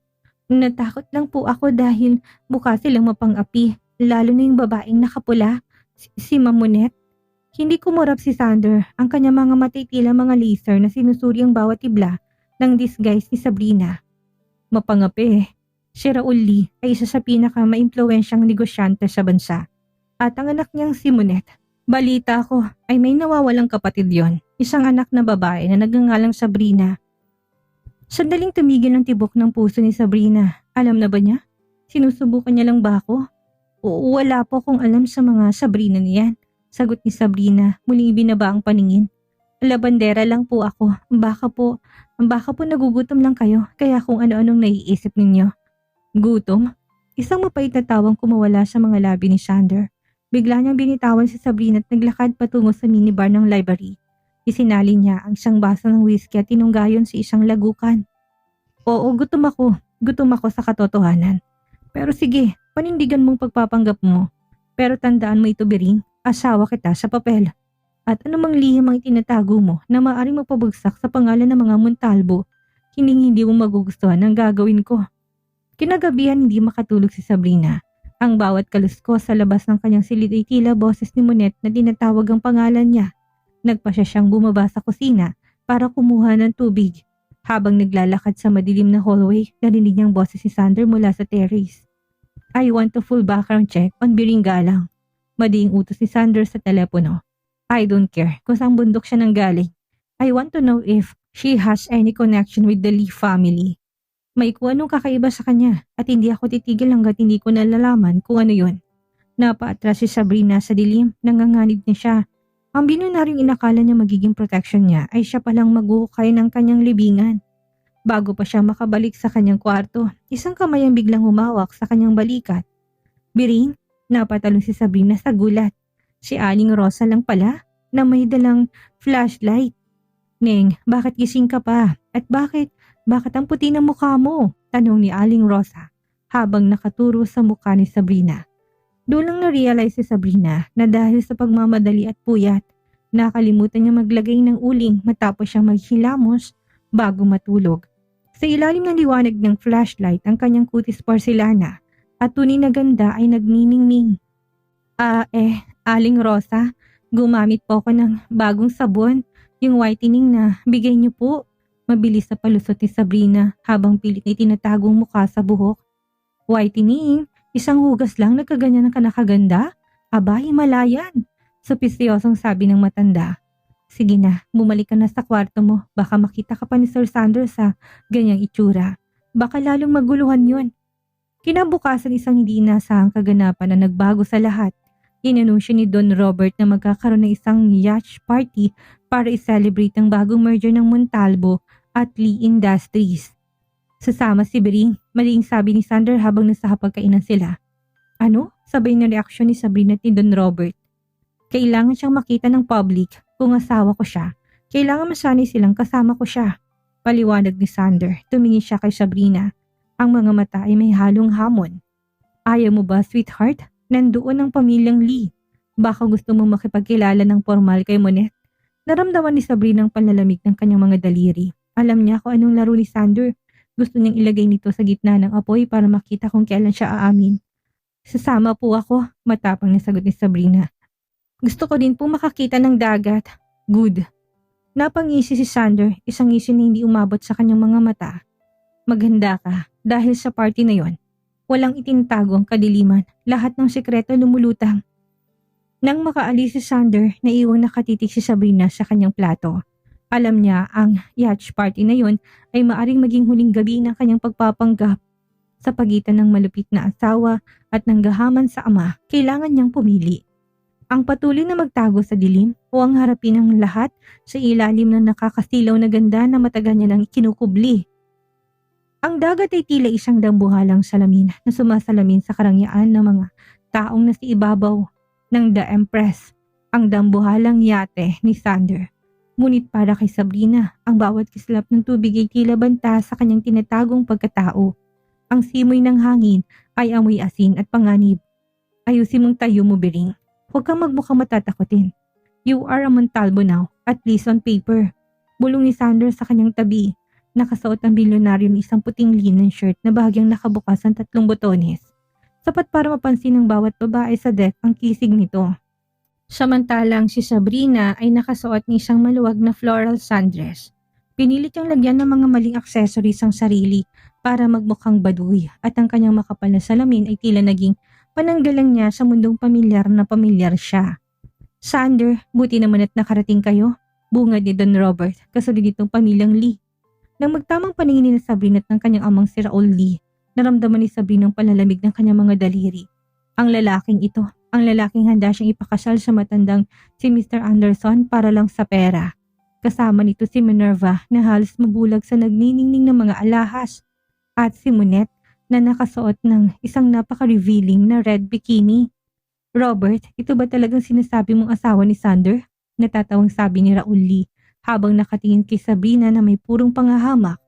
Natakot lang po ako dahil mukha silang mapang-api, lalo na yung babaeng nakapula, si Monette. Hindi kumurap si Sander, ang kanyang mga matay tila mga laser na sinusuri ang bawat tibla ng disguise ni Sabrina. Mapangapi. Si Raul Lee ay isa sa pinaka-maimpluwensyang negosyante sa bansa. At ang anak niyang si Monette, balita ko ay may nawawalang kapatid yon, isang anak na babae na nagngangalang Sabrina. Sandaling tumigil ang tibok ng puso ni Sabrina. Alam na ba niya? Sinusubukan niya lang ba ako? Wala po akong alam sa mga Sabrina niyan, sagot ni Sabrina, muling ibinaba ang paningin. Labandera lang po ako, baka po nagugutom lang kayo, kaya kung ano-anong naiisip ninyo. Gutom? Isang mapait na tawang kumawala sa mga labi ni Sander. Bigla niyang binitawan si Sabrina at naglakad patungo sa minibar ng library. Isinali niya ang isang baso ng whiskey at tinunggayon sa isang lagukan. Oo, gutom ako sa katotohanan. Pero sige, panindigan mong pagpapanggap mo. Pero tandaan mo ito, Biring, asawa kita sa papel. At anumang lihim ang itinatago mo na maaaring magpabagsak sa pangalan ng mga Montalvo, hindi mo magugustuhan ang gagawin ko. Kinagabihan hindi makatulog si Sabrina. Ang bawat kaluskos sa labas ng kanyang silid ay tila boses ni Monette na tinatawag ang pangalan niya. Nagpasya siyang bumaba sa kusina para kumuha ng tubig. Habang naglalakad sa madilim na hallway, narinig niyang boses si Sander mula sa terrace. I want a full background check on Biring Galang. Madiing utos ni Sander sa telepono. I don't care kung saan bundok siya nanggaling. I want to know if she has any connection with the Lee family. May kung anong kakaiba sa kanya at hindi ako titigil hanggat hindi ko nalalaman kung ano yun. Napaatras si Sabrina sa dilim, nanganganib na siya. Ang binunaryong inakala niya magiging protection niya ay siya palang maghuhukay ng kanyang libingan. Bago pa siya makabalik sa kanyang kwarto, isang kamay ang biglang humawak sa kanyang balikat. Biring, napatalong si Sabrina sa gulat. Si Aling Rosa lang pala na may dalang flashlight. Neng, bakit gising ka pa? At bakit ang puti ng mukha mo? Tanong ni Aling Rosa habang nakaturo sa mukha ni Sabrina. Doon lang na-realize si Sabrina na dahil sa pagmamadali at puyat, nakalimutan niya maglagay ng uling matapos siyang maghilamos bago matulog. Sa ilalim ng liwanag ng flashlight ang kanyang kutis porselana at tunay na ganda ay nagniningning. Aling Rosa, gumamit po ako ng bagong sabon, yung whitening na bigay niyo po. Mabilis na palusot ni Sabrina habang pilit na itinatagong mukha sa buhok. Whitening? Isang hugas lang nagkaganyan ng kanakaganda? Aba, himalayan. Supisyosong sabi ng matanda. Sige na, bumalik ka na sa kwarto mo. Baka makita ka pa ni Sir Sanders sa ganyang itsura. Baka lalong maguluhan yon. Kinabukasan isang hindi inaasahang kaganapan na nagbago sa lahat. Inanunsyo ni Don Robert na magkakaroon ng isang yacht party para i-celebrate ang bagong merger ng Montalvo at Lee Industries. Sasama si Bering, maling sabi ni Sander habang nasa hapagkainan sila. Ano? Sabay na reaksyon ni Sabrina at ni Don Robert. Kailangan siyang makita ng public kung asawa ko siya. Kailangan masanay silang kasama ko siya. Paliwanag ni Sander. Tumingin siya kay Sabrina. Ang mga mata ay may halong hamon. Ayaw mo ba, sweetheart? Nandoon ang pamilyang Lee. Baka gusto mong makipagkilala ng formal kay Monet. Naramdaman ni Sabrina ang panlalamig ng kanyang mga daliri. Alam niya kung anong laro ni Sander. Gusto niyang ilagay nito sa gitna ng apoy para makita kung kailan siya aamin. Sasama po ako, matapang na sagot ni Sabrina. Gusto ko din po makakita ng dagat. Good. Napangisi si Sander, isang ngisi na hindi umabot sa kanyang mga mata. Maganda ka, dahil sa party na yon. Walang itinatago ang kadiliman, lahat ng sikreto lumulutang. Nang makaalis si Sander, naiwang nakatitig si Sabrina sa kanyang plato. Alam niya ang yacht party na yon ay maaring maging huling gabi ng kanyang pagpapanggap. Sa pagitan ng malupit na asawa at ng gahaman sa ama, kailangan niyang pumili. Ang patuloy na magtago sa dilim o ang harapin ang lahat sa ilalim ng nakakasilaw na ganda na matagal niya nang ikinukubli. Ang dagat ay tila isang dambuhalang salamin na sumasalamin sa karangyaan ng mga taong nasa ibabaw ng The Empress, ang dambuhalang yate ni Sander. Ngunit para kay Sabrina, ang bawat kislap ng tubig ay tila banta sa kanyang tinatagong pagkatao. Ang simoy ng hangin ay amoy asin at panganib. Ayusin mong tayo mo, Bering. Huwag kang magmukhang matatakotin. You are a Montalvo now, at least on paper. Bulong ni Sander sa kanyang tabi. Nakasuot ang bilyonaryo ng isang puting linen shirt na bahagyang nakabukas ang 3 botones. Sapat para mapansin ng bawat babae sa deck ang kisig nito. Samantalang si Sabrina ay nakasuot ng isang maluwag na floral sundress. Pinilit niyang lagyan ng mga maling accessories ang sarili para magmukhang baduy at ang kanyang makapal na salamin ay tila naging pananggalang niya sa mundong pamilyar na pamilyar siya. Sander, buti naman at nakarating kayo, bungad ni Don Robert kasunod nitong pamilyang Lee. Nang magtamang paningin ni Sabrina at ng kanyang amang si Raul Lee, naramdaman ni Sabrina ang palalamig ng kanyang mga daliri. Ang lalaking ito, ang lalaking handa siyang ipakasal sa matandang si Mr. Anderson para lang sa pera. Kasama nito si Minerva na halos mabulag sa nagniningning ng mga alahas at si Monet na nakasuot ng isang napaka-revealing na red bikini. Robert, ito ba talagang sinasabi mong asawa ni Sander? Natatawang sabi ni Raul Lee habang nakatingin kay Sabrina na may purong pangahamak.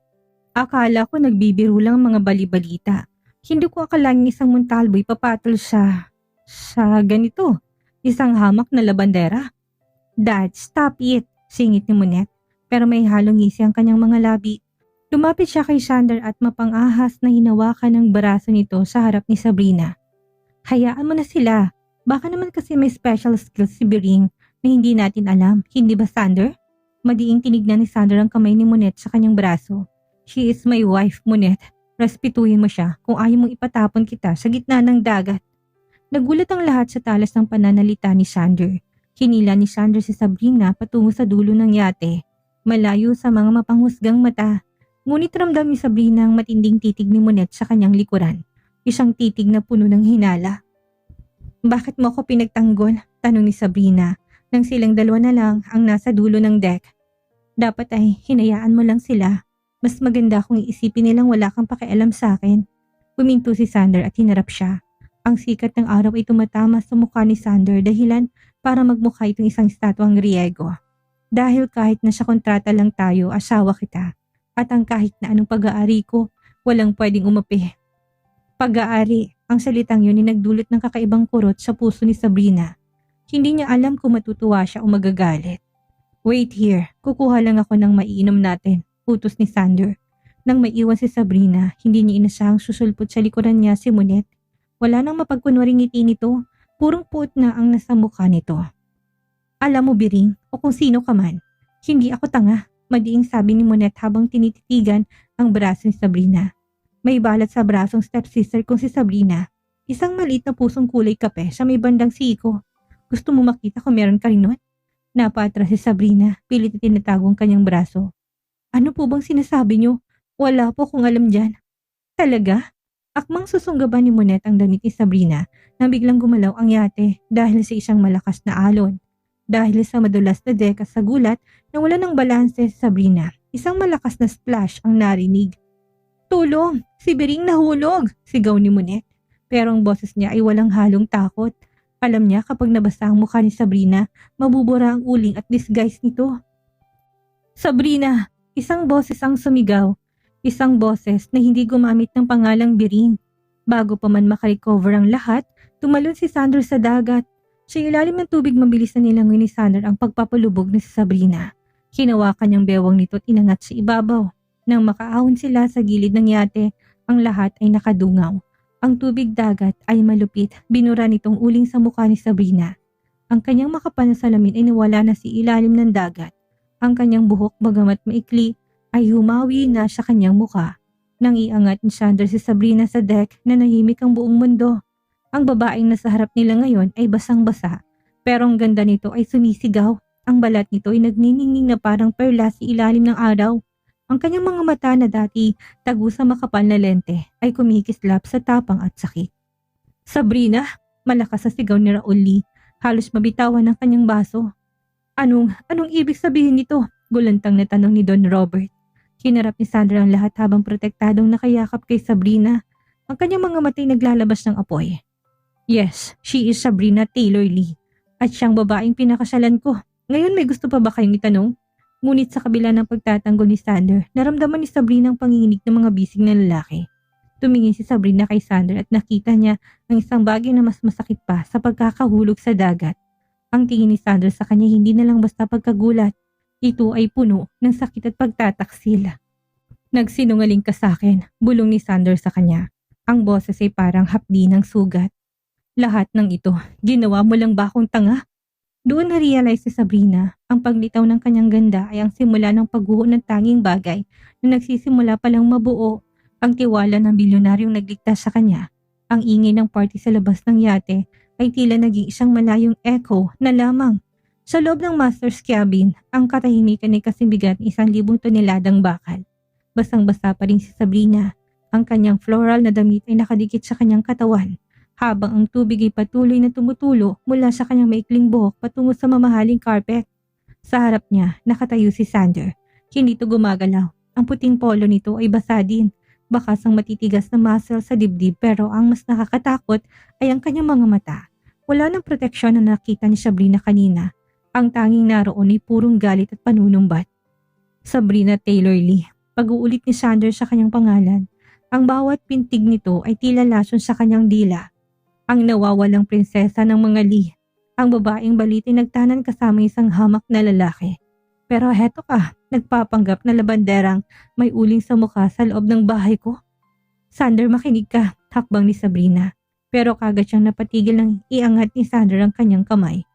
Akala ko nagbibiro lang ang mga bali-balita. Hindi ko akalaing isang Montalvo'y papatol sa ganito, isang hamak na labandera. Dad, stop it, singit ni Monet, pero may halong ngisi ang kanyang mga labi. Lumapit siya kay Sander at mapang-ahas na hinawakan ng baraso nito sa harap ni Sabrina. Hayaan mo na sila, baka naman kasi may special skills si Bering na hindi natin alam, hindi ba Sander? Madiing tinignan ni Sander ang kamay ni Monet sa kanyang braso. She is my wife, Monet. Respetuhin mo siya kung ayaw mong ipatapon kita sa gitna ng dagat. Nagulat ang lahat sa talas ng pananalita ni Sander. Hinila ni Sander si Sabrina patungo sa dulo ng yate, malayo sa mga mapanghusgang mata. Ngunit ramdam ni Sabrina ang matinding titig ni Monet sa kanyang likuran, isang titig na puno ng hinala. Bakit mo ako pinagtanggol? Tanong ni Sabrina nang silang dalawa na lang ang nasa dulo ng deck. Dapat ay hinayaan mo lang sila. Mas maganda kung iisipin nilang wala kang pakialam sa akin. Huminto si Sander at hinarap siya. Ang sikat ng araw ay tumatama sa mukha ni Sander dahilan para magmukha itong isang estatwang Griego. Dahil kahit na sa kontrata lang tayo, asawa kita. At ang kahit na anong pag-aari ko, walang pwedeng umapi. Pag-aari, ang salitang yun ay nagdulot ng kakaibang kurot sa puso ni Sabrina. Hindi niya alam kung matutuwa siya o magagalit. Wait here, kukuha lang ako ng maiinom natin, utos ni Sander. Nang maiwan si Sabrina, hindi niya inasahang susulpot sa likuran niya si Monet. Wala nang mapagkunwaring ngiti nito, purong puot na ang nasa mukha nito. Alam mo Biring, o kung sino ka man, hindi ako tanga, madiing sabi ni Monet habang tinititigan ang braso ni Sabrina. May balat sa brasong stepsister kong si Sabrina. Isang maliit na pusong kulay kape sa may bandang siko. Gusto mo makita kung meron ka rin nun? Napatras si Sabrina, pilit na tinatago ang kanyang braso. Ano po bang sinasabi niyo? Wala po kung alam dyan. Talaga? Akmang susunggaban ni Monet ang damit ni Sabrina nang biglang gumalaw ang yate dahil sa isang malakas na alon. Dahil sa madulas na dek at sa gulat na wala ng balanse si Sabrina, isang malakas na splash ang narinig. Tulong! Si Biring nahulog! Sigaw ni Monet. Pero ang boses niya ay walang halong takot. Alam niya kapag nabasa ang mukha ni Sabrina, mabubura ang uling at disguise nito. Sabrina! Isang boses ang sumigaw. Isang boses na hindi gumamit ng pangalang Biring. Bago pa man makarecover ang lahat, tumalon si Sander sa dagat. Sa ilalim ng tubig mabilis na nilangoy ni Sander ang pagpapalubog ni Sabrina. Hinawakan niyang bewang nito at inangat sa ibabaw. Nang makaahon sila sa gilid ng yate, ang lahat ay nakadungaw. Ang tubig dagat ay malupit, binura nitong uling sa mukha ni Sabrina. Ang kanyang makapal na salamin ay nawala na sa ilalim ng dagat. Ang kanyang buhok bagamat maikli ay humawi na sa kanyang mukha. Nang iangat ni Sander si Sabrina sa deck na nahimik ang buong mundo. Ang babaeng nasa harap nila ngayon ay basang-basa, pero ang ganda nito ay sumisigaw. Ang balat nito ay nagniningning na parang perlas sa ilalim ng araw. Ang kanyang mga mata na dati tago sa makapal na lente ay kumikislap sa tapang at sakit. Sabrina, malakas sa sigaw ni Raul Lee, halos mabitawan ang kanyang baso. Anong ibig sabihin nito? Gulantang na tanong ni Don Robert. Hinarap ni Sandra ang lahat habang protektadong nakayakap kay Sabrina. Ang kanyang mga matay naglalabas ng apoy. Yes, she is Sabrina Taylor Lee. At siyang babaeng pinakasalan ko. Ngayon may gusto pa ba kayong itanong? Ngunit sa kabila ng pagtatanggol ni Sander, naramdaman ni Sabrina ang panginginig ng mga bisig na lalaki. Tumingin si Sabrina kay Sander at nakita niya ang isang bagay na mas masakit pa sa pagkakahulog sa dagat. Ang tingin ni Sander sa kanya hindi na lang basta pagkagulat. Ito ay puno ng sakit at pagtataksil. Nagsinungaling ka sa akin, bulong ni Sander sa kanya. Ang boses ay parang hapdi ng sugat. Lahat ng ito, ginawa mo lang ba akong tanga? Doon na-realize si Sabrina, ang paglitaw ng kanyang ganda ay ang simula ng pagguho ng tanging bagay na nagsisimula palang mabuo, ang tiwala ng bilyonaryong nagligtas sa kanya. Ang ingay ng party sa labas ng yate ay tila naging isang malayong echo na lamang. Sa loob ng master's cabin, ang katahimikan ay kasimbigat ng 1,000 toneladang bakal. Basang-basa pa rin si Sabrina. Ang kanyang floral na damit ay nakadikit sa kanyang katawan. Habang ang tubig ay patuloy na tumutulo mula sa kanyang maikling buhok patungo sa mamahaling carpet. Sa harap niya, nakatayo si Sander. Hindi ito gumagalaw. Ang puting polo nito ay basa din. Bakas ang matitigas na muscle sa dibdib pero ang mas nakakatakot ay ang kanyang mga mata. Wala nang proteksyon na nakita ni Sabrina kanina. Ang tanging naroon ay purong galit at panunumbat. Sabrina Taylor Lee. Pag-uulit ni Sander sa kanyang pangalan. Ang bawat pintig nito ay tila lason sa kanyang dila. Ang nawawalang prinsesa ng mga Lee. Ang babaeng baliti nagtanan kasama isang hamak na lalaki. Pero heto ka, nagpapanggap na labanderang may uling sa mukha sa loob ng bahay ko. Sander, makinig ka, hakbang ni Sabrina. Pero kagad siyang napatigil nang iangat ni Sander ang kanyang kamay.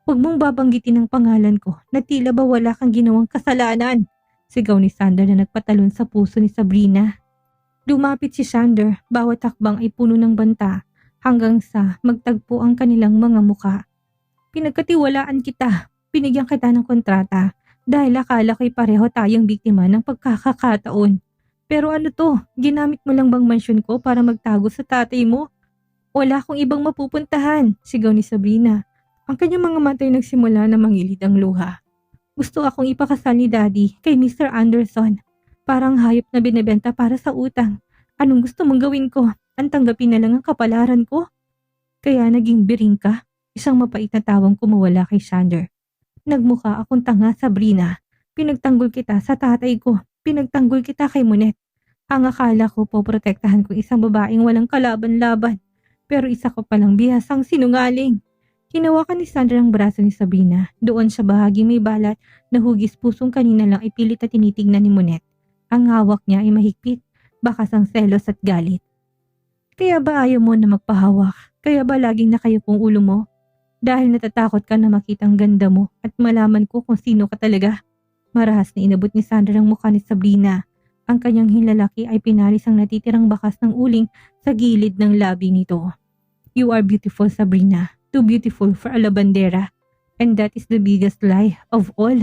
Huwag mong babanggitin ang pangalan ko na tila ba wala kang ginawang kasalanan. Sigaw ni Sander na nagpatalon sa puso ni Sabrina. Lumapit si Sander, bawat hakbang ay puno ng banta. Hanggang sa magtagpo ang kanilang mga muka. Pinagkatiwalaan kita, binigyan kita ng kontrata dahil akala ko'y pareho tayong biktima ng pagkakataon. Pero ano to, ginamit mo lang bang mansyon ko para magtago sa tatay mo? Wala akong ibang mapupuntahan, sigaw ni Sabrina. Ang kanyang mga mata'y nagsimula na mangilid ang luha. Gusto akong ipakasal ni Daddy kay Mr. Anderson. Parang hayop na binebenta para sa utang. Anong gusto mong gawin ko? Ang tanggapin na lang ang kapalaran ko? Kaya naging biring ka? Isang mapait na tawang kumawala kay Sander. Nagmukha akong tanga, Sabrina. Pinagtanggol kita sa tatay ko. Pinagtanggol kita kay Monet. Ang akala ko poprotektahan ko isang babaeng walang kalaban-laban. Pero isa ko palang bihasang sinungaling. Hinawakan ni Sandra ang braso ni Sabrina. Doon sa bahagi may balat na hugis pusong kanina lang ay pilit na tinitignan ni Monet. Ang hawak niya ay mahigpit, bakas ang selos at galit. Kaya ba ayaw mo na magpahawak? Kaya ba laging nakayupong ulo mo? Dahil natatakot ka na makita ang ganda mo at malaman ko kung sino ka talaga. Marahas na inabot ni Sandra ang mukha ni Sabrina. Ang kanyang hinlalaki ay pinalis ang natitirang bakas ng uling sa gilid ng labi nito. You are beautiful, Sabrina. Too beautiful for a labandera. And that is the biggest lie of all.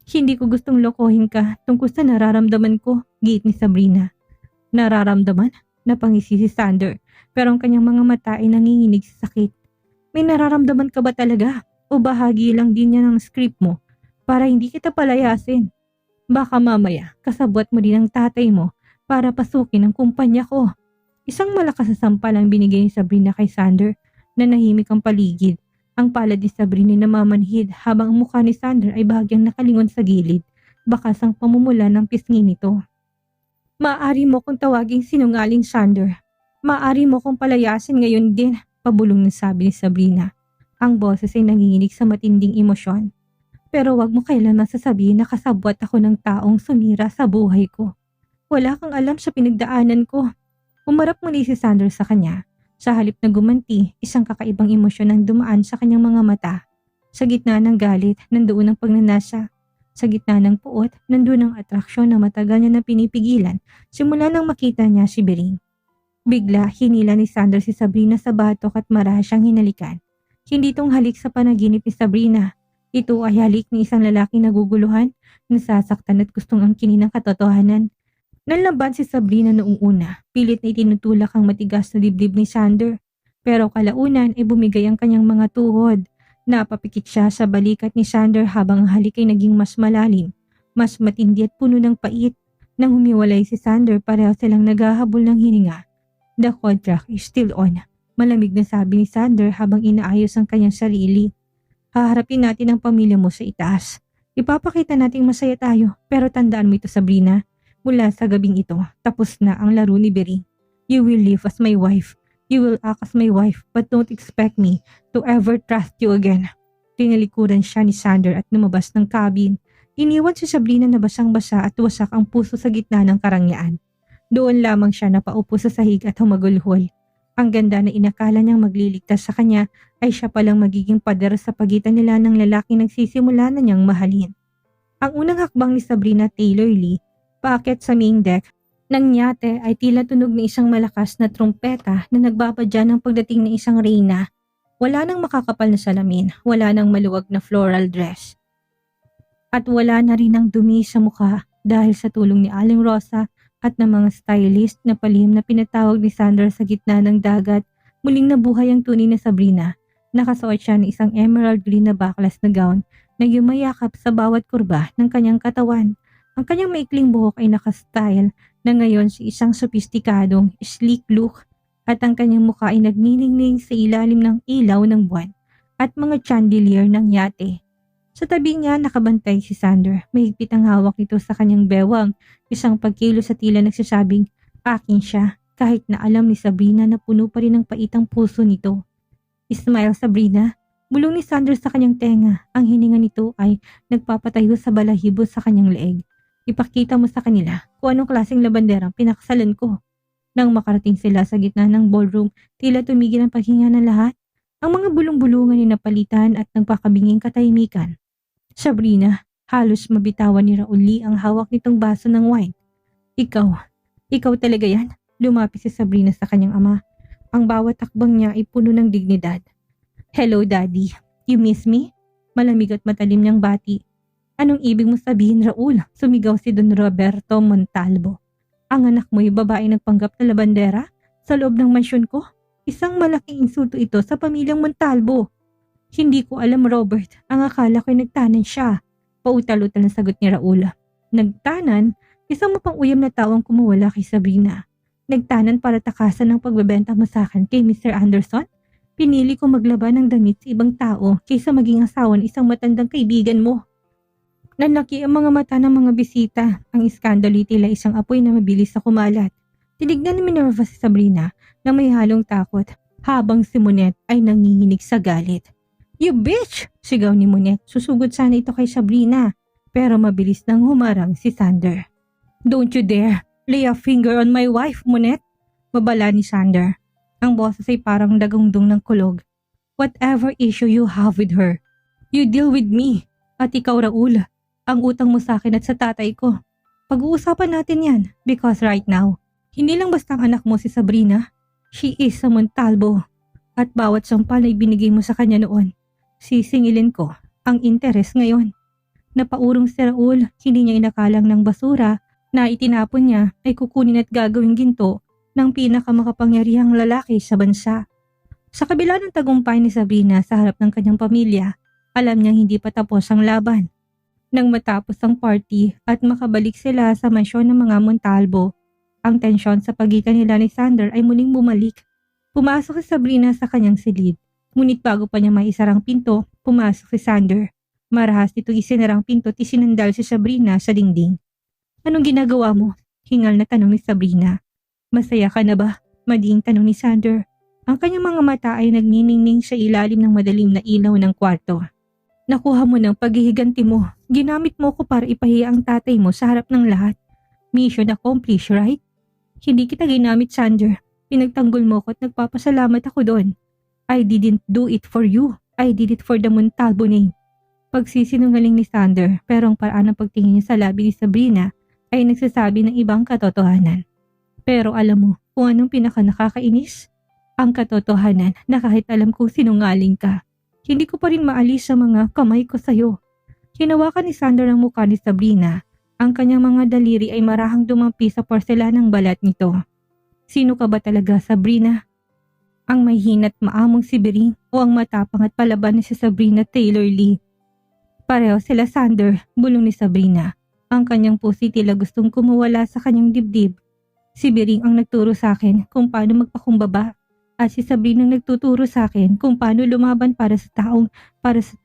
Hindi ko gustong lokohin ka tungkol sa nararamdaman ko, giit ni Sabrina. Nararamdaman? Napangisi si Sander, pero ang kanyang mga mata ay nanginginig sa sakit. May nararamdaman ka ba talaga? O bahagi lang din niya ng script mo para hindi kita palayasin? Baka mamaya kasabwat mo din ang tatay mo para pasukin ang kumpanya ko. Isang malakas na sampal ang binigay ni Sabrina kay Sander na nahimik ang paligid. Ang palad ni Sabrina na mamanhid habang ang mukha ni Sander ay bahagyang nakalingon sa gilid. Bakas ang pamumula ng pisngi nito. Maaari mo kong tawaging sinungaling, Sander. Maaari mo kong palayasin ngayon din, pabulong na sabi ni Sabrina. Ang boses ay nanginginig sa matinding emosyon. Pero wag mo kailanman sasabihin na kasabwat ako ng taong sumira sa buhay ko. Wala kang alam sa pinagdaanan ko. Umarap muli si Sander sa kanya. Sa halip na gumanti, isang kakaibang emosyon ang dumaan sa kanyang mga mata. Sa gitna ng galit, nandoon ang pagnanasa. Sa gitna ng puot, nandoon ang atraksyon na matagal niya na pinipigilan simula nang makita niya si Bering. Bigla, hinila ni Sander si Sabrina sa batok at marahas siyang hinalikan. Hindi itong halik sa panaginip ni Sabrina. Ito ay halik ni isang lalaking naguguluhan, nasasaktan at gustong angkinin ang katotohanan. Nanlaban si Sabrina noong una, pilit na itinutulak ang matigas na dibdib ni Sander. Pero kalaunan ay bumigay ang kanyang mga tuhod. Napapikit siya sa balikat ni Sander habang ang halik ay naging mas malalim, mas matindi at puno ng pait. Nang humiwalay si Sander, pareho silang naghahabol ng hininga. The contract is still on. Malamig na sabi ni Sander habang inaayos ang kanyang sarili. Haharapin natin ang pamilya mo sa itaas. Ipapakita nating masaya tayo, pero tandaan mo ito, Sabrina. Mula sa gabing ito, tapos na ang laro ni Bering. You will live as my wife. You will act as my wife, but don't expect me to ever trust you again. Tinalikuran siya ni Sander at lumabas ng cabin. Iniwan si Sabrina na basang-basa at wasak ang puso sa gitna ng karangyaan. Doon lamang siya napaupo sa sahig at humagulhol. Ang ganda na inakala niyang magliligtas sa kanya ay siya palang magiging pader sa pagitan nila ng lalaking nagsisimula na niyang mahalin. Ang unang hakbang ni Sabrina Taylor Lee, paakyat sa main deck ng yate ay tila tunog ng isang malakas na trumpeta na nagbapadya ng pagdating ng isang reyna. Wala nang makakapal na salamin, wala nang maluwag na floral dress. At wala na rin ang dumi sa mukha dahil sa tulong ni Aling Rosa at ng mga stylist na palihim na pinatawag ni Sander sa gitna ng dagat. Muling nabuhay ang tunay na Sabrina. Nakasuot siya ng isang emerald green na backless na gown na yumayakap sa bawat kurba ng kanyang katawan. Ang kanyang maikling buhok ay nakastyle na ngayon sa isang sopistikadong sleek look at ang kanyang mukha ay nagniningning sa ilalim ng ilaw ng buwan at mga chandelier ng yate. Sa tabi niya nakabantay si Sander. Mahigpit ang hawak nito sa kanyang bewang, isang pagkilo sa tila nagsasabing, akin siya, kahit na alam ni Sabrina na puno pa rin ng paitang puso nito. Smile, Sabrina. Bulong ni Sander sa kanyang tenga. Ang hininga nito ay nagpapatayo sa balahibo sa kanyang leeg. Ipakita mo sa kanila kung anong klaseng labanderang pinakasalan ko. Nang makarating sila sa gitna ng ballroom, tila tumigil ang paghinga ng lahat. Ang mga bulong-bulungan ni napalitan at nagpakabinging katahimikan. Sabrina, halos mabitawan ni Raul Lee ang hawak nitong baso ng wine. Ikaw talaga yan? Lumapit si Sabrina sa kanyang ama. Ang bawat takbang niya ay puno ng dignidad. Hello, Daddy. You miss me? Malamig at matalim niyang bati. Anong ibig mo sabihin, Raul? Sumigaw si Don Roberto Montalvo. Ang anak mo ay babae nagpanggap na labandera sa loob ng mansyon ko? Isang malaking insulto ito sa pamilyang Montalvo. Hindi ko alam, Robert. Ang akala ko'y nagtanan siya. Pautal-utal na sagot ni Raul. Nagtanan? Isang mapang-uyam na tao ang kumuwala kay Sabrina. Nagtanan para takasan ng pagbebenta mo sa akin kay Mr. Anderson? Pinili ko maglaban ng damit sa ibang tao kaysa maging asawa ng isang matandang kaibigan mo. Nanlaki ang mga mata ng mga bisita. Ang iskandalo tila isang apoy na mabilis na kumalat. Tinignan ni Minerva si Sabrina na may halong takot habang si Monet ay nanginginig sa galit. You bitch! Sigaw ni Monet. Susugod sana ito kay Sabrina. Pero mabilis nang humarang si Sander. Don't you dare lay a finger on my wife, Monet! Babala ni Sander. Ang boses ay parang dagundong ng kulog. Whatever issue you have with her, you deal with me. At ikaw, Raul, ang utang mo sa akin at sa tatay ko. Pag-uusapan natin yan because right now, hindi lang basta ang anak mo si Sabrina. She is a Montalvo. At bawat sampal na ibinigay mo sa kanya noon, sisingilin ko ang interes ngayon. Napaurong si Raul, hindi niya inakalang ng basura na itinapon niya ay kukunin at gagawing ginto ng pinakamakapangyarihang lalaki sa bansa. Sa kabila ng tagumpay ni Sabrina sa harap ng kanyang pamilya, alam niyang hindi pa tapos ang laban. Nang matapos ang party at makabalik sila sa mansyon ng mga Montalvo, ang tensyon sa pagitan nila ni Sander ay muling bumalik. Pumasok si Sabrina sa kanyang silid, ngunit bago pa niya maisarang pinto, pumasok si Sander. Marahas nito isinarang pinto at isinandal si Sabrina sa dingding. Anong ginagawa mo? Hingal na tanong ni Sabrina. Masaya ka na ba? Madiing tanong ni Sander. Ang kanyang mga mata ay nagniningning sa ilalim ng madilim na ilaw ng kwarto. Nakuha mo ng paghihiganti mo. Ginamit mo ko para ipahiya ang tatay mo sa harap ng lahat. Mission accomplished, right? Hindi kita ginamit, Sander. Pinagtanggol mo ko at nagpapasalamat ako doon. I didn't do it for you. I did it for the Montalvo name. Pagsisinungaling ni Sander, pero ang paraan ng pagtingin niya sa labi ni Sabrina ay nagsasabi ng ibang katotohanan. Pero alam mo kung anong pinaka-nakakainis? Ang katotohanan na kahit alam kong sinungaling ka, hindi ko pa rin maalis sa mga kamay ko sa'yo. Hinawakan ni Sander ang mukha ni Sabrina. Ang kanyang mga daliri ay marahang dumampi sa porselanang balat nito. Sino ka ba talaga, Sabrina? Ang may hina't maamong si Bering o ang matapang at palaban ni si Sabrina Taylor Lee? Pareho sila, Sander, bulong ni Sabrina. Ang kanyang pusi tila gustong kumuwala sa kanyang dibdib. Si Bering ang nagturo sa akin kung paano magpakumbaba. At si Sabrina ang nagtuturo sa akin kung paano lumaban para sa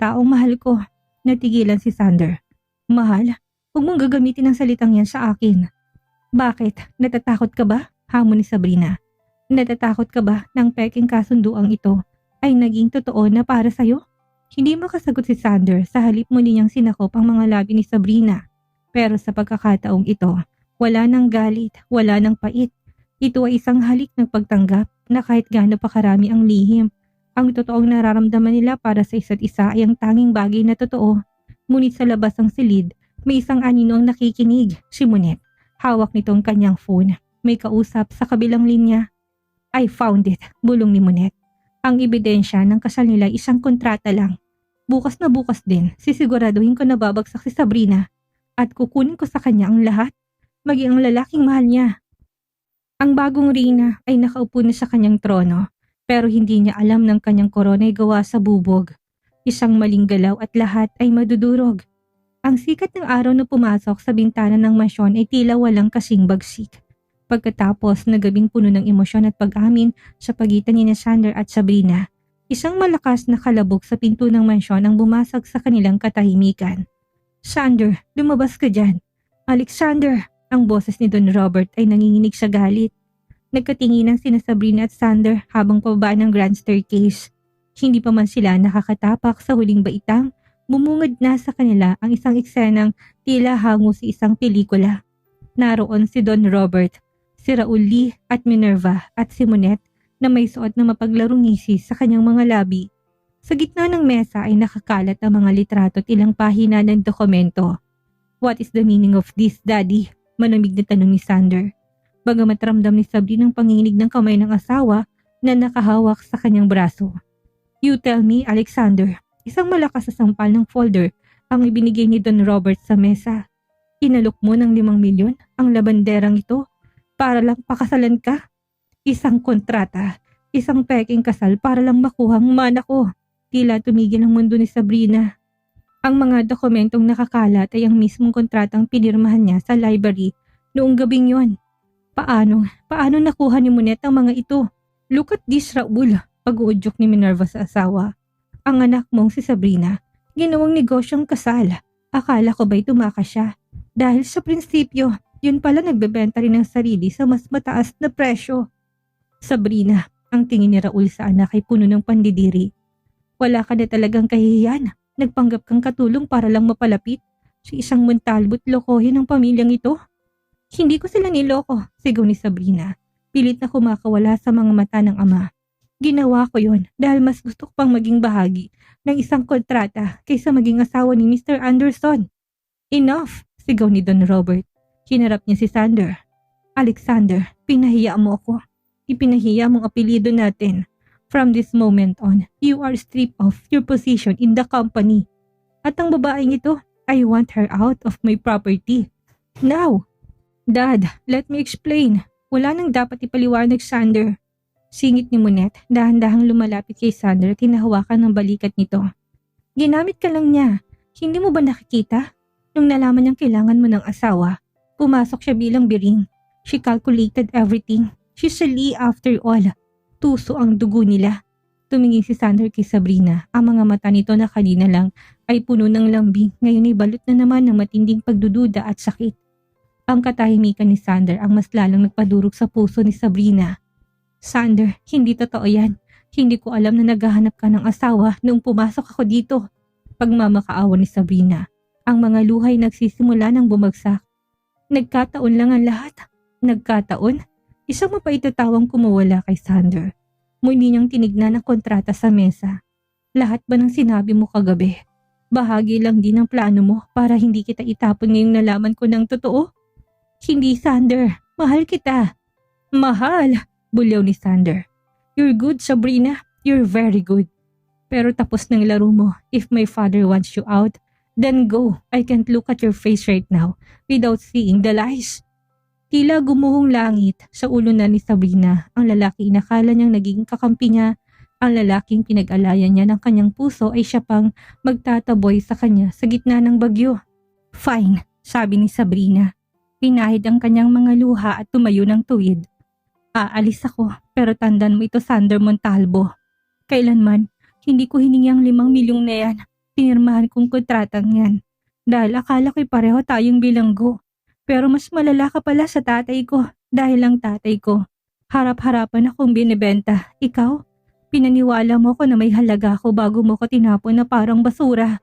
taong mahal ko. Natigilan si Sander. Mahal? Huwag mong gagamitin ang salitang yan sa akin. Bakit? Natatakot ka ba? Hamon ni Sabrina. Natatakot ka ba ng peking kasunduang ito ay naging totoo na para sa'yo? Hindi makasagot si Sander sa halip muli niyang sinakop ang mga labi ni Sabrina. Pero sa pagkakataong ito, wala nang galit, wala nang pait. Ito ay isang halik ng pagtanggap na kahit gaano pa karami ang lihim, ang totoong nararamdaman nila para sa isa't isa ay ang tanging bagay na totoo. Ngunit sa labas ng silid, may isang anino ang nakikinig, si Monet. Hawak nitong kanyang phone. May kausap sa kabilang linya. I found it, bulong ni Monet. Ang ebidensya ng kasal nila ay isang kontrata lang. Bukas na bukas din, sisiguraduhin ko na babagsak si Sabrina at kukunin ko sa kanya ang lahat, maging ang lalaking mahal niya. Ang bagong reyna ay nakaupo na sa kanyang trono, pero hindi niya alam ng kanyang korona ay gawa sa bubog. Isang maling galaw at lahat ay madudurog. Ang sikat ng araw na pumasok sa bintana ng mansyon ay tila walang kasing bagsik. Pagkatapos na gabing puno ng emosyon at pag-amin sa pagitan ni Sander at Sabrina, isang malakas na kalabog sa pinto ng mansyon ang bumasag sa kanilang katahimikan. Sander, lumabas ka dyan. Alexander! Ang boses ni Don Robert ay nanginginig sa galit. Nagkatinginan sina Sabrina at Sander habang pababa ng grand staircase. Hindi pa man sila nakakatapak sa huling baitang, bumungad na sa kanila ang isang eksenang tila hango sa isang pelikula. Naroon si Don Robert, si Raul Lee at Minerva at si Monet na may suot na mapaglarong ngisi sa kanyang mga labi. Sa gitna ng mesa ay nakakalat ang mga litrato at ilang pahina ng dokumento. What is the meaning of this, Daddy? Malamig na tanong ni Sander. Bagamat ramdam ni Sabrina ang panginginig ng kamay ng asawa na nakahawak sa kanyang braso. You tell me, Alexander. Isang malakas na sampal ng folder ang ibinigay ni Don Robert sa mesa. Inalok mo ng 5 milyon ang labanderang ito para lang pakasalan ka? Isang kontrata Isang peking kasal para lang makuha ang mana ko. Tila tumigil ang mundo ni Sabrina. Ang mga dokumentong nakakalat ay ang mismong kontratang pinirmahan niya sa library noong gabing yon. Paano nakuha ni Monet ang mga ito? Look at this, Raul, pag-uudyok ni Minerva sa asawa. Ang anak mong si Sabrina, ginawang negosyong kasal. Akala ko ba'y tumakas siya? Dahil sa prinsipyo, yun pala nagbebenta rin ng sarili sa mas mataas na presyo. Sabrina, ang tingin ni Raul sa anak ay puno ng pandidiri. Wala ka na talagang kahihiyan. Nagpanggap kang katulong para lang mapalapit sa isang Montalbo't lokohin ng pamilyang ito. Hindi ko sila niloko, sigaw ni Sabrina. Pilit na kumakawala sa mga mata ng ama. Ginawa ko yon dahil mas gusto ko pang maging bahagi ng isang kontrata kaysa maging asawa ni Mr. Anderson. Enough, sigaw ni Don Robert. Hinarap niya si Sander. Alexander, pinahiya mo ako. Ipinahiya mong apelyido natin. From this moment on, you are stripped of your position in the company. At ang babaeng ito, I want her out of my property. Now! Dad, let me explain. Wala nang dapat ipaliwanag, Sander. Singit ni Monet, dahan-dahang lumalapit kay Sander at hinahawakan ng balikat nito. Ginamit ka lang niya. Hindi mo ba nakikita? Nung nalaman niyang kailangan mo ng asawa, pumasok siya bilang biring. She calculated everything. She's a Lee after all. Tuso ang dugo nila. Tumingin si Sander kay Sabrina. Ang mga mata nito na kanina lang ay puno ng lambing. Ngayon ay balot na naman ng matinding pagdududa at sakit. Ang katahimikan ni Sander ang mas lalong nagpadurog sa puso ni Sabrina. Sander, hindi totoo yan. Hindi ko alam na naghahanap ka ng asawa noong pumasok ako dito. Pagmamakaawa ni Sabrina. Ang mga luhay nagsisimula ng bumagsak. Nagkataon lang ang lahat. Nagkataon? Isang mapaitatawang kumawala kay Sander. Muli niyang tinignan ang kontrata sa mesa. Lahat ba ng sinabi mo kagabi? Bahagi lang din ng plano mo para hindi kita itapon ngayong nalaman ko ng totoo? Hindi, Sander. Mahal kita. Mahal, bulyaw ni Sander. You're good, Sabrina. You're very good. Pero tapos ng laro mo. If my father wants you out, then go. I can't look at your face right now without seeing the lies. Tila gumuhong langit sa ulo na ni Sabrina, ang lalaki inakala niyang naging kakampi niya, ang lalaking pinag-alayan niya ng kanyang puso ay siya pang magtataboy sa kanya sa gitna ng bagyo. Fine, sabi ni Sabrina. Pinahid ang kanyang mga luha at tumayo ng tuwid. Aalis ako, pero tandaan mo ito, Sander Montalbo. Kailanman, hindi ko hiningi ang 5 milyong na yan. Pinirmahan kong kontratang yan. Dahil akala ko'y pareho tayong bilanggo. Pero mas malala ka pala sa tatay ko dahil ang tatay ko. Harap-harapan akong binibenta. Ikaw, pinaniwala mo ko na may halaga ako bago mo ko tinapon na parang basura.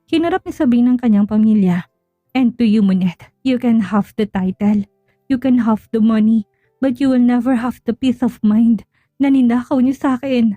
Hinarap ni Sabrina ang kanyang pamilya. And to you, Monet, you can have the title. You can have the money, but you will never have the peace of mind na ninakaw niyo sa akin.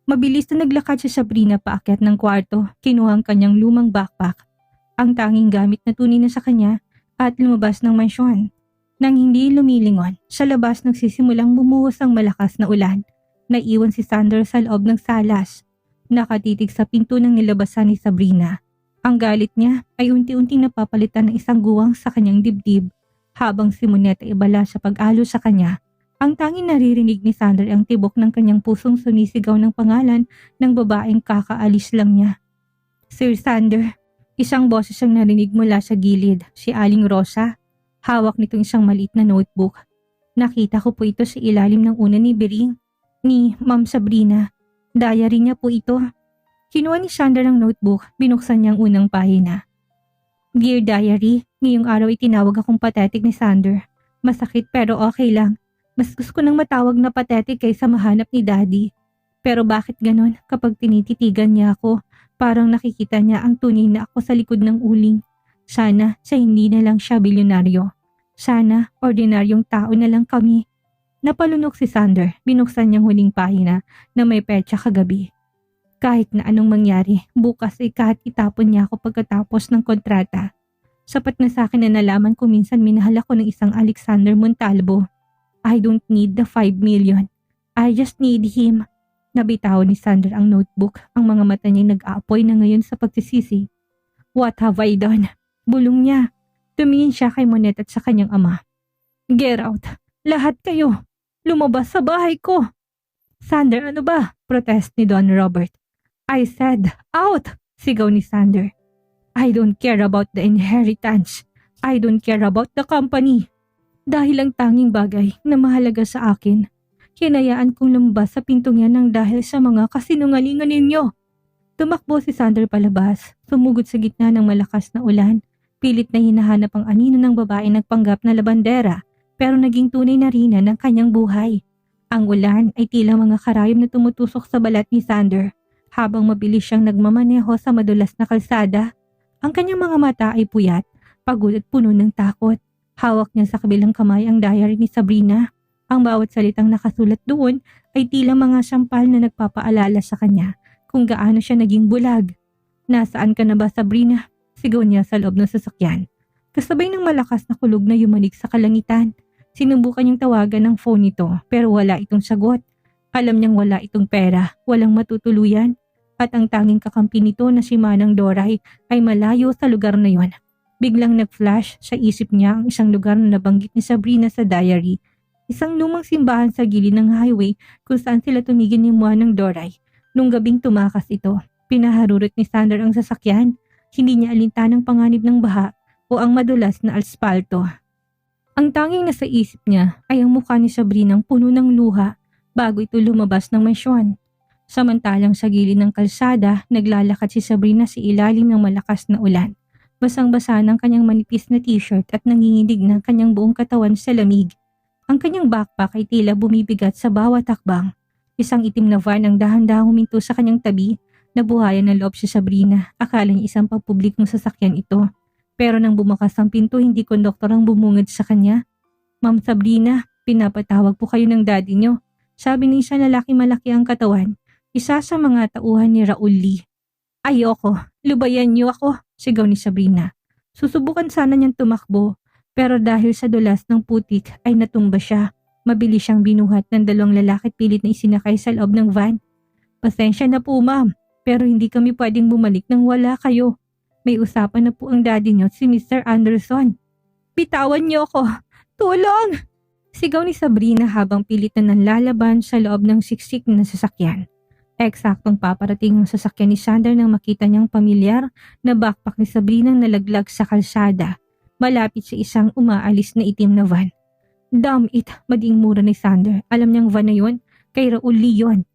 Mabilis na naglakad si Sabrina paakyat ng kwarto, kinuha ang kanyang lumang backpack. Ang tanging gamit na tunay na sa kanya, at lumabas ng mansyon. Nang hindi lumilingon, sa labas nagsisimulang bumuhos ang malakas na ulan. Naiwan si Sander sa loob ng salas. Nakatitig sa pinto ng nilabasan ni Sabrina. Ang galit niya ay unti-unting napapalitan ng isang guwang sa kanyang dibdib. Habang si Monet ay ibala sa pag-alo sa kanya, ang tanging naririnig ni Sander ang tibok ng kanyang pusong sumisigaw ng pangalan ng babaeng kakaalis lang niya. Sir Sander. Isang boses ang narinig mula sa gilid, si Aling Rosa. Hawak nitong isang maliit na notebook. Nakita ko po ito sa ilalim ng una ni Bering, ni Ma'am Sabrina. Diary niya po ito. Kinuha ni Sander ang notebook, binuksan niya ang unang pahina. Dear Diary, ngayong araw ay tinawag akong pathetic ni Sander. Masakit pero okay lang. Mas gusto ko nang matawag na pathetic kaysa mahanap ni Daddy. Pero bakit ganon kapag tinititigan niya ako? Parang nakikita niya ang tunay na ako sa likod ng uling. Sana sa hindi na lang siya bilyonaryo. Sana ordinaryong tao na lang kami. Napalunok si Sander, binuksan niyang huling pahina na may petsa kagabi. Kahit na anong mangyari, bukas ay kahit itapon niya ako pagkatapos ng kontrata. Sapat na sa akin na nalaman ko minsan minahal ako ng isang Alexander Montalbo. I don't need the 5 million. I just need him. Nabitawan ni Sander ang notebook, ang mga mata niya nag-aapoy na ngayon sa pagsisisi. What have I done? Bulong niya. Tumingin siya kay Monet at sa kanyang ama. Get out! Lahat kayo! Lumabas sa bahay ko! Sander, ano ba? Protest ni Don Robert. I said, out! Sigaw ni Sander. I don't care about the inheritance. I don't care about the company. Dahil ang tanging bagay na mahalaga sa akin, hinayaan kong lumabas sa pintong yan ng dahil sa mga kasinungalingan ninyo. Tumakbo si Sander palabas, sumugod sa gitna ng malakas na ulan. Pilit na hinahanap ang anino ng babae nagpanggap na labandera, pero naging tunay na rina ng kanyang buhay. Ang ulan ay tila mga karayom na tumutusok sa balat ni Sander habang mabilis siyang nagmamaneho sa madulas na kalsada. Ang kanyang mga mata ay puyat, pagod at puno ng takot. Hawak niya sa kabilang kamay ang diary ni Sabrina. Ang bawat salitang nakasulat doon ay tila mga sampal na nagpapaalala sa kanya kung gaano siya naging bulag. Nasaan ka na ba, Sabrina? Sigaw niya sa loob ng sasakyan. Kasabay ng malakas na kulog na yumanig sa kalangitan. Sinubukan niyang tawagan ng phone nito pero wala itong sagot. Alam niyang wala itong pera, walang matutuluyan. At ang tanging kakampi nito na si Manang Doray ay malayo sa lugar na yon. Biglang nag-flash sa isip niya ang isang lugar na nabanggit ni Sabrina sa diary. Isang lumang simbahan sa gilid ng highway kung saan sila tumigil ni Manang Doray. Nung gabing tumakas ito, pinaharurot ni Sander ang sasakyan. Hindi niya alintanang panganib ng baha o ang madulas na aspalto. Ang tanging nasa isip niya ay ang mukha ni Sabrina puno ng luha bago ito lumabas ng mansyon. Samantalang sa gilid ng kalsada, naglalakad si Sabrina sa ilalim ng malakas na ulan. Basang-basa ng kanyang manipis na t-shirt at nanginginig ng kanyang buong katawan sa lamig. Ang kanyang backpack ay tila bumibigat sa bawat takbang. Isang itim na van ang dahan-dahang huminto sa kanyang tabi. Nabuhayan ng loob si Sabrina. Akala niya isang pampublikong sasakyan ito. Pero nang bumukas ang pinto, hindi konduktor ang bumungad sa kanya. Ma'am Sabrina, pinapatawag po kayo ng daddy niyo. Sabi ni isang lalaki malaki ang katawan. Isa sa mga tauhan ni Raul Lee. Ayoko, lubayan niyo ako, sigaw ni Sabrina. Susubukan sana niyang tumakbo, pero dahil sa dulas ng putik ay natumba siya. Mabilis siyang binuhat ng dalawang lalaki at pilit na isinakay sa loob ng van. Pasensya na po ma'am, pero hindi kami pwedeng bumalik nang wala kayo. May usapan na po ang daddy niyo at si Mr. Anderson. Bitawan niyo ako! Tulong! Sigaw ni Sabrina habang pilit na nanlalaban sa loob ng siksik na sasakyan. Eksaktong paparating ang sasakyan ni Sander nang makita niyang pamilyar na backpack ni Sabrina nalaglag sa kalsada, malapit sa isang umaalis na itim na van. Damn it, mading mura ni Sander. Alam niyang van na yun, kay Raul Lee yun.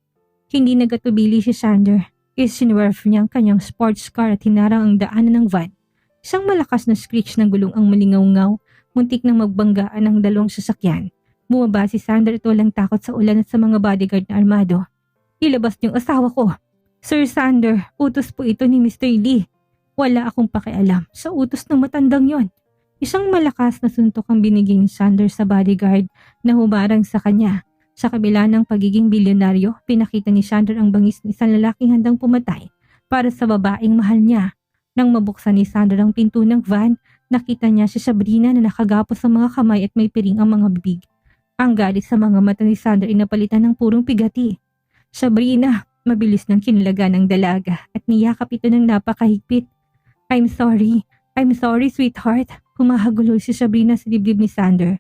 Hindi nagatubili si Sander. Isinwerf niya ang kanyang sports car at hinarang ang daanan ng van. Isang malakas na screech ng gulong ang malingaw-ngaw, muntik nang magbanggaan ang dalawang sasakyan. Bumaba si Sander at walang takot sa ulan at sa mga bodyguard na armado. Ilabas niyong asawa ko. Sir Sander, utos po ito ni Mr. Lee. Wala akong pakialam sa utos ng matandang yon. Isang malakas na suntok ang binigay ni Sander sa bodyguard na humarang sa kanya. Sa kabila ng pagiging bilyonaryo, pinakita ni Sander ang bangis ng isang lalaking handang pumatay para sa babaeng mahal niya. Nang mabuksan ni Sander ang pinto ng van, nakita niya si Sabrina na nakagapos sa mga kamay at may piring ang mga bibig. Ang galit sa mga mata ni Sander ay napalitan ng purong pigati. Sabrina, mabilis nang kinalaga ng dalaga at niyakap ito ng napakahigpit. I'm sorry, sweetheart. Humahagulol si Sabrina sa dibdib ni Sander.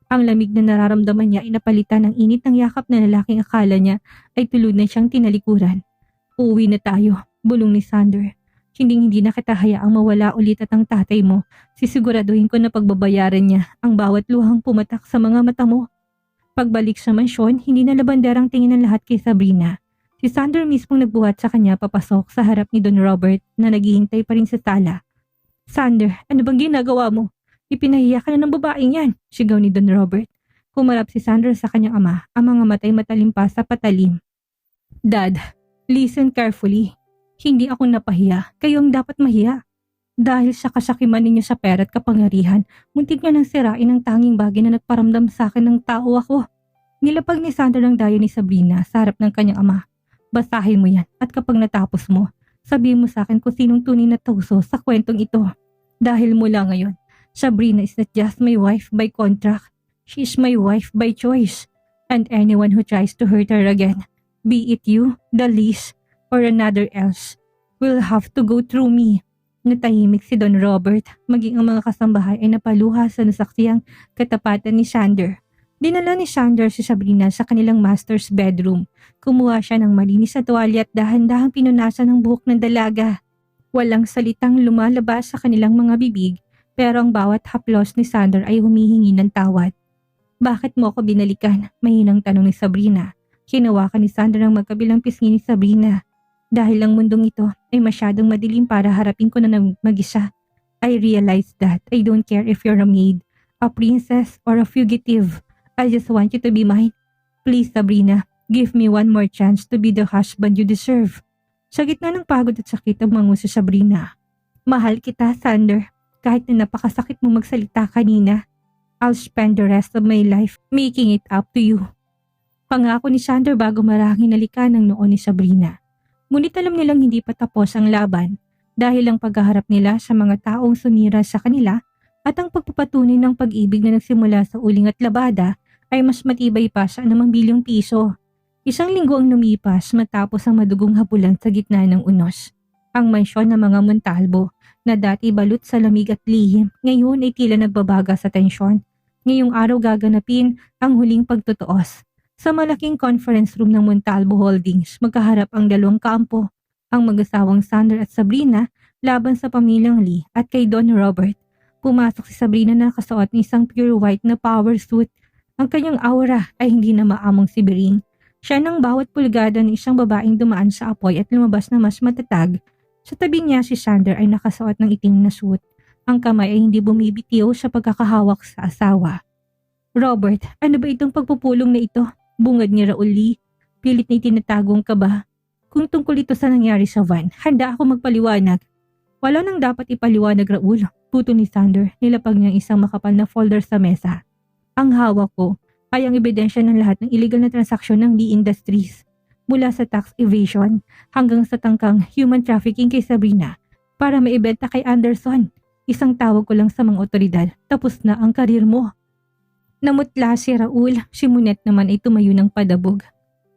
Ang lamig na nararamdaman niya ay napalitan ng init ng yakap na lalaking akala niya ay tulad na siyang tinalikuran. Uuwi na tayo, bulong ni Sander. Hindi na kita hayaang mawala ulit at ang tatay mo. Sisiguraduhin ko na pagbabayaran niya ang bawat luhang pumatak sa mga mata mo. Pagbalik sa mansyon, hindi na labanderang tingin ng lahat kay Sabrina. Si Sander mismong nagbuhat sa kanya papasok sa harap ni Don Robert na naghihintay pa rin sa sala. Sander, ano bang ginagawa mo? Ipinahiya ka na ng babaeng yan, sigaw ni Don Robert. Humarap si Sander sa kanyang ama, ang mga matay matalim pa sa patalim. Dad, listen carefully. Hindi ako napahiya, kayo ang dapat mahiya. Dahil sa kasakiman ninyo sa pera at kapangyarihan, muntik niya nang sirain ang tanging bagay na nagparamdam sa akin ng tao ako. Nilapag ni Sander ang dayo ni Sabrina sa harap ng kanyang ama. Basahin mo yan at kapag natapos mo, sabihin mo sa akin kung sinong tunay na tauso sa kwentong ito. Dahil mula ngayon, Sabrina is not just my wife by contract. She is my wife by choice. And anyone who tries to hurt her again, be it you, the Lees, or another else, will have to go through me. Natahimik si Don Robert, maging ang mga kasambahay ay napaluha sa nasaksiyang katapatan ni Sander. Dinala ni Sander si Sabrina sa kanilang master's bedroom. Kumuha siya ng malinis na tuwalya at dahan-dahang pinunasan ng buhok ng dalaga. Walang salitang lumalabas sa kanilang mga bibig pero ang bawat haplos ni Sander ay humihingi ng tawad. Bakit mo ako binalikan? Mahinang tanong ni Sabrina. Hinawakan ni Sander ang magkabilang pisngi ni Sabrina. Dahil ang mundong ito ay masyadong madilim para harapin ko na mag-isa. I realized that I don't care if you're a maid, a princess, or a fugitive. I just want you to be mine. Please, Sabrina, give me one more chance to be the husband you deserve. Sa gitna ng pagod at sakit ang mangu si Sabrina. Mahal kita, Sander. Kahit na napakasakit mo magsalita kanina. I'll spend the rest of my life making it up to you. Pangako ni Sander bago marahing nalikan ng noo ni Sabrina. Ngunit alam nilang hindi pa tapos ang laban dahil ang paghaharap nila sa mga taong sumira sa kanila at ang pagpapatunay ng pag-ibig na nagsimula sa uling at labada ay mas matibay pa sa anumang bilyong piso. Isang linggo ang lumipas matapos ang madugong hapulan sa gitna ng unos. Ang mansyon ng mga Montalvo na dati balot sa lamig at lihim ngayon ay tila nagbabaga sa tensyon. Ngayong araw gaganapin ang huling pagtutuos. Sa malaking conference room ng Montalvo Holdings, magkaharap ang dalawang kampo, ang mag-asawang Sander at Sabrina laban sa pamilyang Lee at kay Don Robert. Pumasok si Sabrina na nakasuot ng isang pure white na power suit. Ang kanyang aura ay hindi na maamong sibiring. Siya ng bawat pulgada ng isang babaeng dumaan sa apoy at lumabas na mas matatag. Sa tabi niya si Sander ay nakasuot ng itim na suit. Ang kamay ay hindi bumibitiw sa pagkakahawak sa asawa. Robert, ano ba itong pagpupulong na ito? Bungad ni Raul Lee. Pilit na itinatagong kaba. Kung tungkol ito sa nangyari sa van, handa ako magpaliwanag. Wala nang dapat ipaliwanag, Raul. Puto ni Sander, nilapag niyang isang makapal na folder sa mesa. Ang hawak ko ay ang ebidensya ng lahat ng illegal na transaksyon ng Lee Industries. Mula sa tax evasion hanggang sa tangkang human trafficking kay Sabrina para maibenta kay Anderson. Isang tawag ko lang sa mga otoridad, tapos na ang karir mo. Namutla si Raul, si Munet naman ay tumayo ng padabog.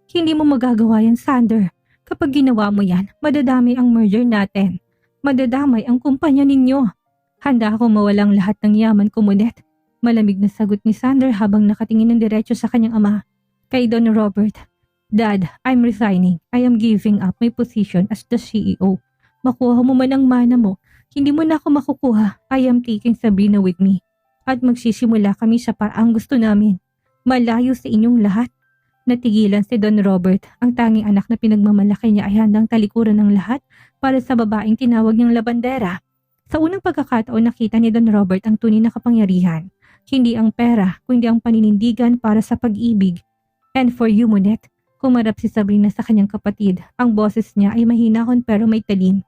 Hindi mo magagawa yan, Sander. Kapag ginawa mo yan, madadamay ang merger natin. Madadamay ang kumpanya ninyo. Handa akong mawalang lahat ng yaman ko, Munet. Malamig na sagot ni Sander habang nakatingin ng diretso sa kanyang ama. Kay Don Robert, Dad, I'm resigning. I am giving up my position as the CEO. Makuha mo man ang mana mo, hindi mo na ako makukuha. I am taking Sabrina with me. At magsisimula kami sa paraang gusto namin. Malayo sa inyong lahat. Natigilan si Don Robert, ang tanging anak na pinagmamalaki niya ay handang talikuran ng lahat para sa babaeng tinawag niyang labandera. Sa unang pagkakataon nakita ni Don Robert ang tunay na kapangyarihan. Hindi ang pera, kundi ang paninindigan para sa pag-ibig. And for you, Munet, kumarap si Sabrina sa kanyang kapatid. Ang boses niya ay mahinahon pero may talim.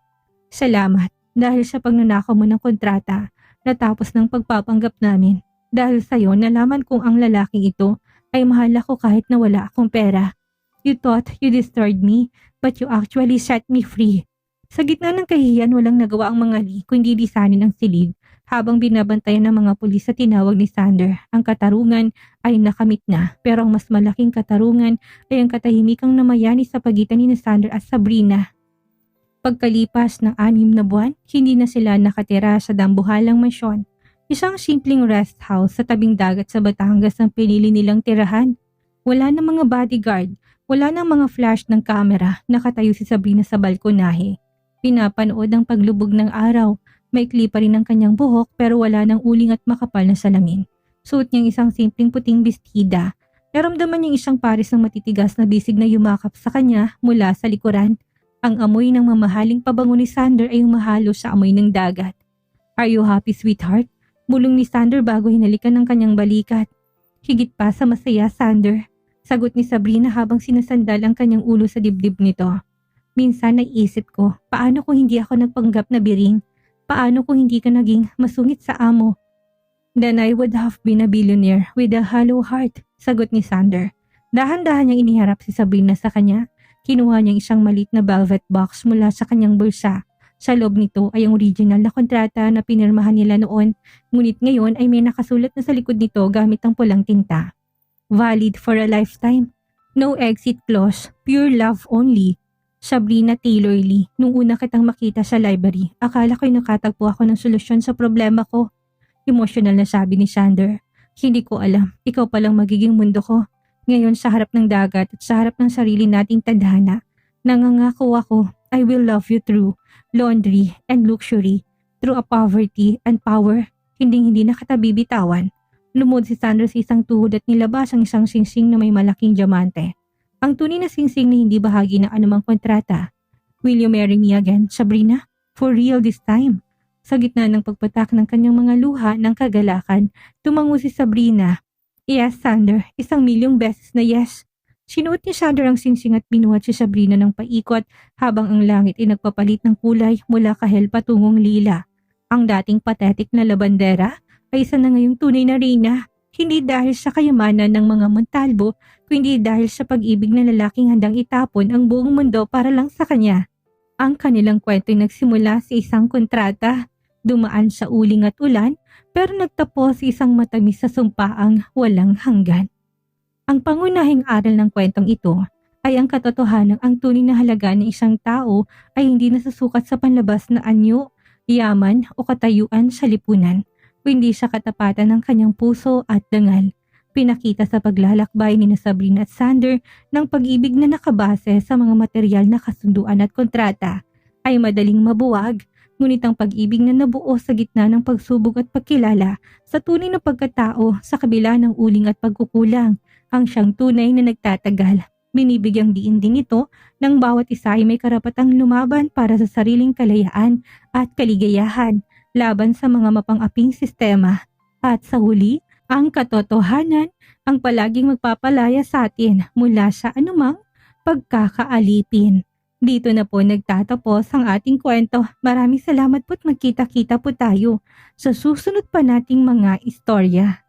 Salamat dahil sa pagnanakaw mo ng kontrata natapos ng pagpapanggap namin. Dahil sa'yo nalaman kong ang lalaking ito ay mahal ako kahit na wala akong pera. You thought you destroyed me but you actually set me free. Sa gitna ng kahihiyan walang nagawa ang mga Lee kundi lisanin ang silid habang binabantayan ng mga pulis sa tinawag ni Sander. Ang katarungan ay nakamit na pero ang mas malaking katarungan ay ang katahimikang namayani sa pagitan ni Sander at Sabrina. Pagkalipas ng 6 na buwan, hindi na sila nakatira sa dambuhalang mansyon. Isang simpleng rest house sa tabing dagat sa Batangas ang pinili nilang tirahan. Wala ng mga bodyguard, wala ng mga flash ng kamera, nakatayo si Sabrina sa balkonahe. Pinapanood ang paglubog ng araw, maikli pa rin ang kanyang buhok pero wala ng uling at makapal na salamin. Suot niyang isang simpleng puting bestida. Naramdaman niyang isang pares ng matitigas na bisig na yumakap sa kanya mula sa likuran. Ang amoy ng mamahaling pabango ni Sander ay umahalo sa amoy ng dagat. Are you happy, sweetheart? Bulong ni Sander bago hinalikan ng kanyang balikat. Higit pa sa masaya, Sander. Sagot ni Sabrina habang sinasandal ang kanyang ulo sa dibdib nito. Minsan naisip ko, paano kung hindi ako nagpanggap na biring? Paano kung hindi ka naging masungit sa amo? Then I would have been a billionaire with a hollow heart, sagot ni Sander. Dahan-dahan niyang iniharap si Sabrina sa kanya. Kinuha niyang isang maliit na velvet box mula sa kanyang bulsa. Sa loob nito ay ang original na kontrata na pinirmahan nila noon, ngunit ngayon ay may nakasulat na sa likod nito gamit ang pulang tinta. Valid for a lifetime. No exit clause, pure love only. Sabrina Taylor Lee, nung una kitang makita sa library, akala ko'y nakatagpo ako ng solusyon sa problema ko. Emosyonal na sabi ni Sander. Hindi ko alam, ikaw palang magiging mundo ko. Ngayon sa harap ng dagat at sa harap ng sarili nating tadhana, nangangako ako, I will love you through laundry and luxury, through a poverty and power, hindi nakatabibitawan. Lumod si Sandra sa isang tuhod at nilabas ang isang singsing na may malaking diamante. Ang tunay na singsing na hindi bahagi ng anumang kontrata. Will you marry me again, Sabrina? For real this time? Sa gitna ng pagpatak ng kanyang mga luha ng kagalakan, tumango si Sabrina. Yes, Sander, 1,000,000 beses na yes. Sinuot ni Sander ang singsing at binuhat si Sabrina ng paikot habang ang langit ay nagpapalit ng kulay mula kahel patungong lila. Ang dating pathetic na labandera ay isa na ngayong tunay na reyna, hindi dahil sa kayamanan ng mga Montalvo, kundi dahil sa pag-ibig na lalaking handang itapon ang buong mundo para lang sa kanya. Ang kanilang kwento ay nagsimula sa isang kontrata, dumaan sa uling at ulan, pero nagtapos sa isang matamis sa sumpaang walang hanggan. Ang pangunahing aral ng kwentong ito ay ang katotohanang ang tunay na halaga ng isang tao ay hindi nasusukat sa panlabas na anyo, yaman o katayuan sa lipunan, kundi sa katapatan ng kanyang puso at dangal. Pinakita sa paglalakbay ni Sabrina at Sander ng pag-ibig na nakabase sa mga material na kasunduan at kontrata ay madaling mabuwag, ngunit ang pag-ibig na nabuo sa gitna ng pagsubok at pagkilala sa tunay na pagkatao sa kabila ng uling at pagkukulang ang siyang tunay na nagtatagal. Binibigyang diin din ito ng bawat isa ay may karapatang lumaban para sa sariling kalayaan at kaligayahan laban sa mga mapang-aping sistema. At sa huli, ang katotohanan ang palaging magpapalaya sa atin mula sa anumang pagkakaalipin. Dito na po nagtatapos ang ating kwento. Maraming salamat po at magkita-kita po tayo sa susunod pa nating mga istorya.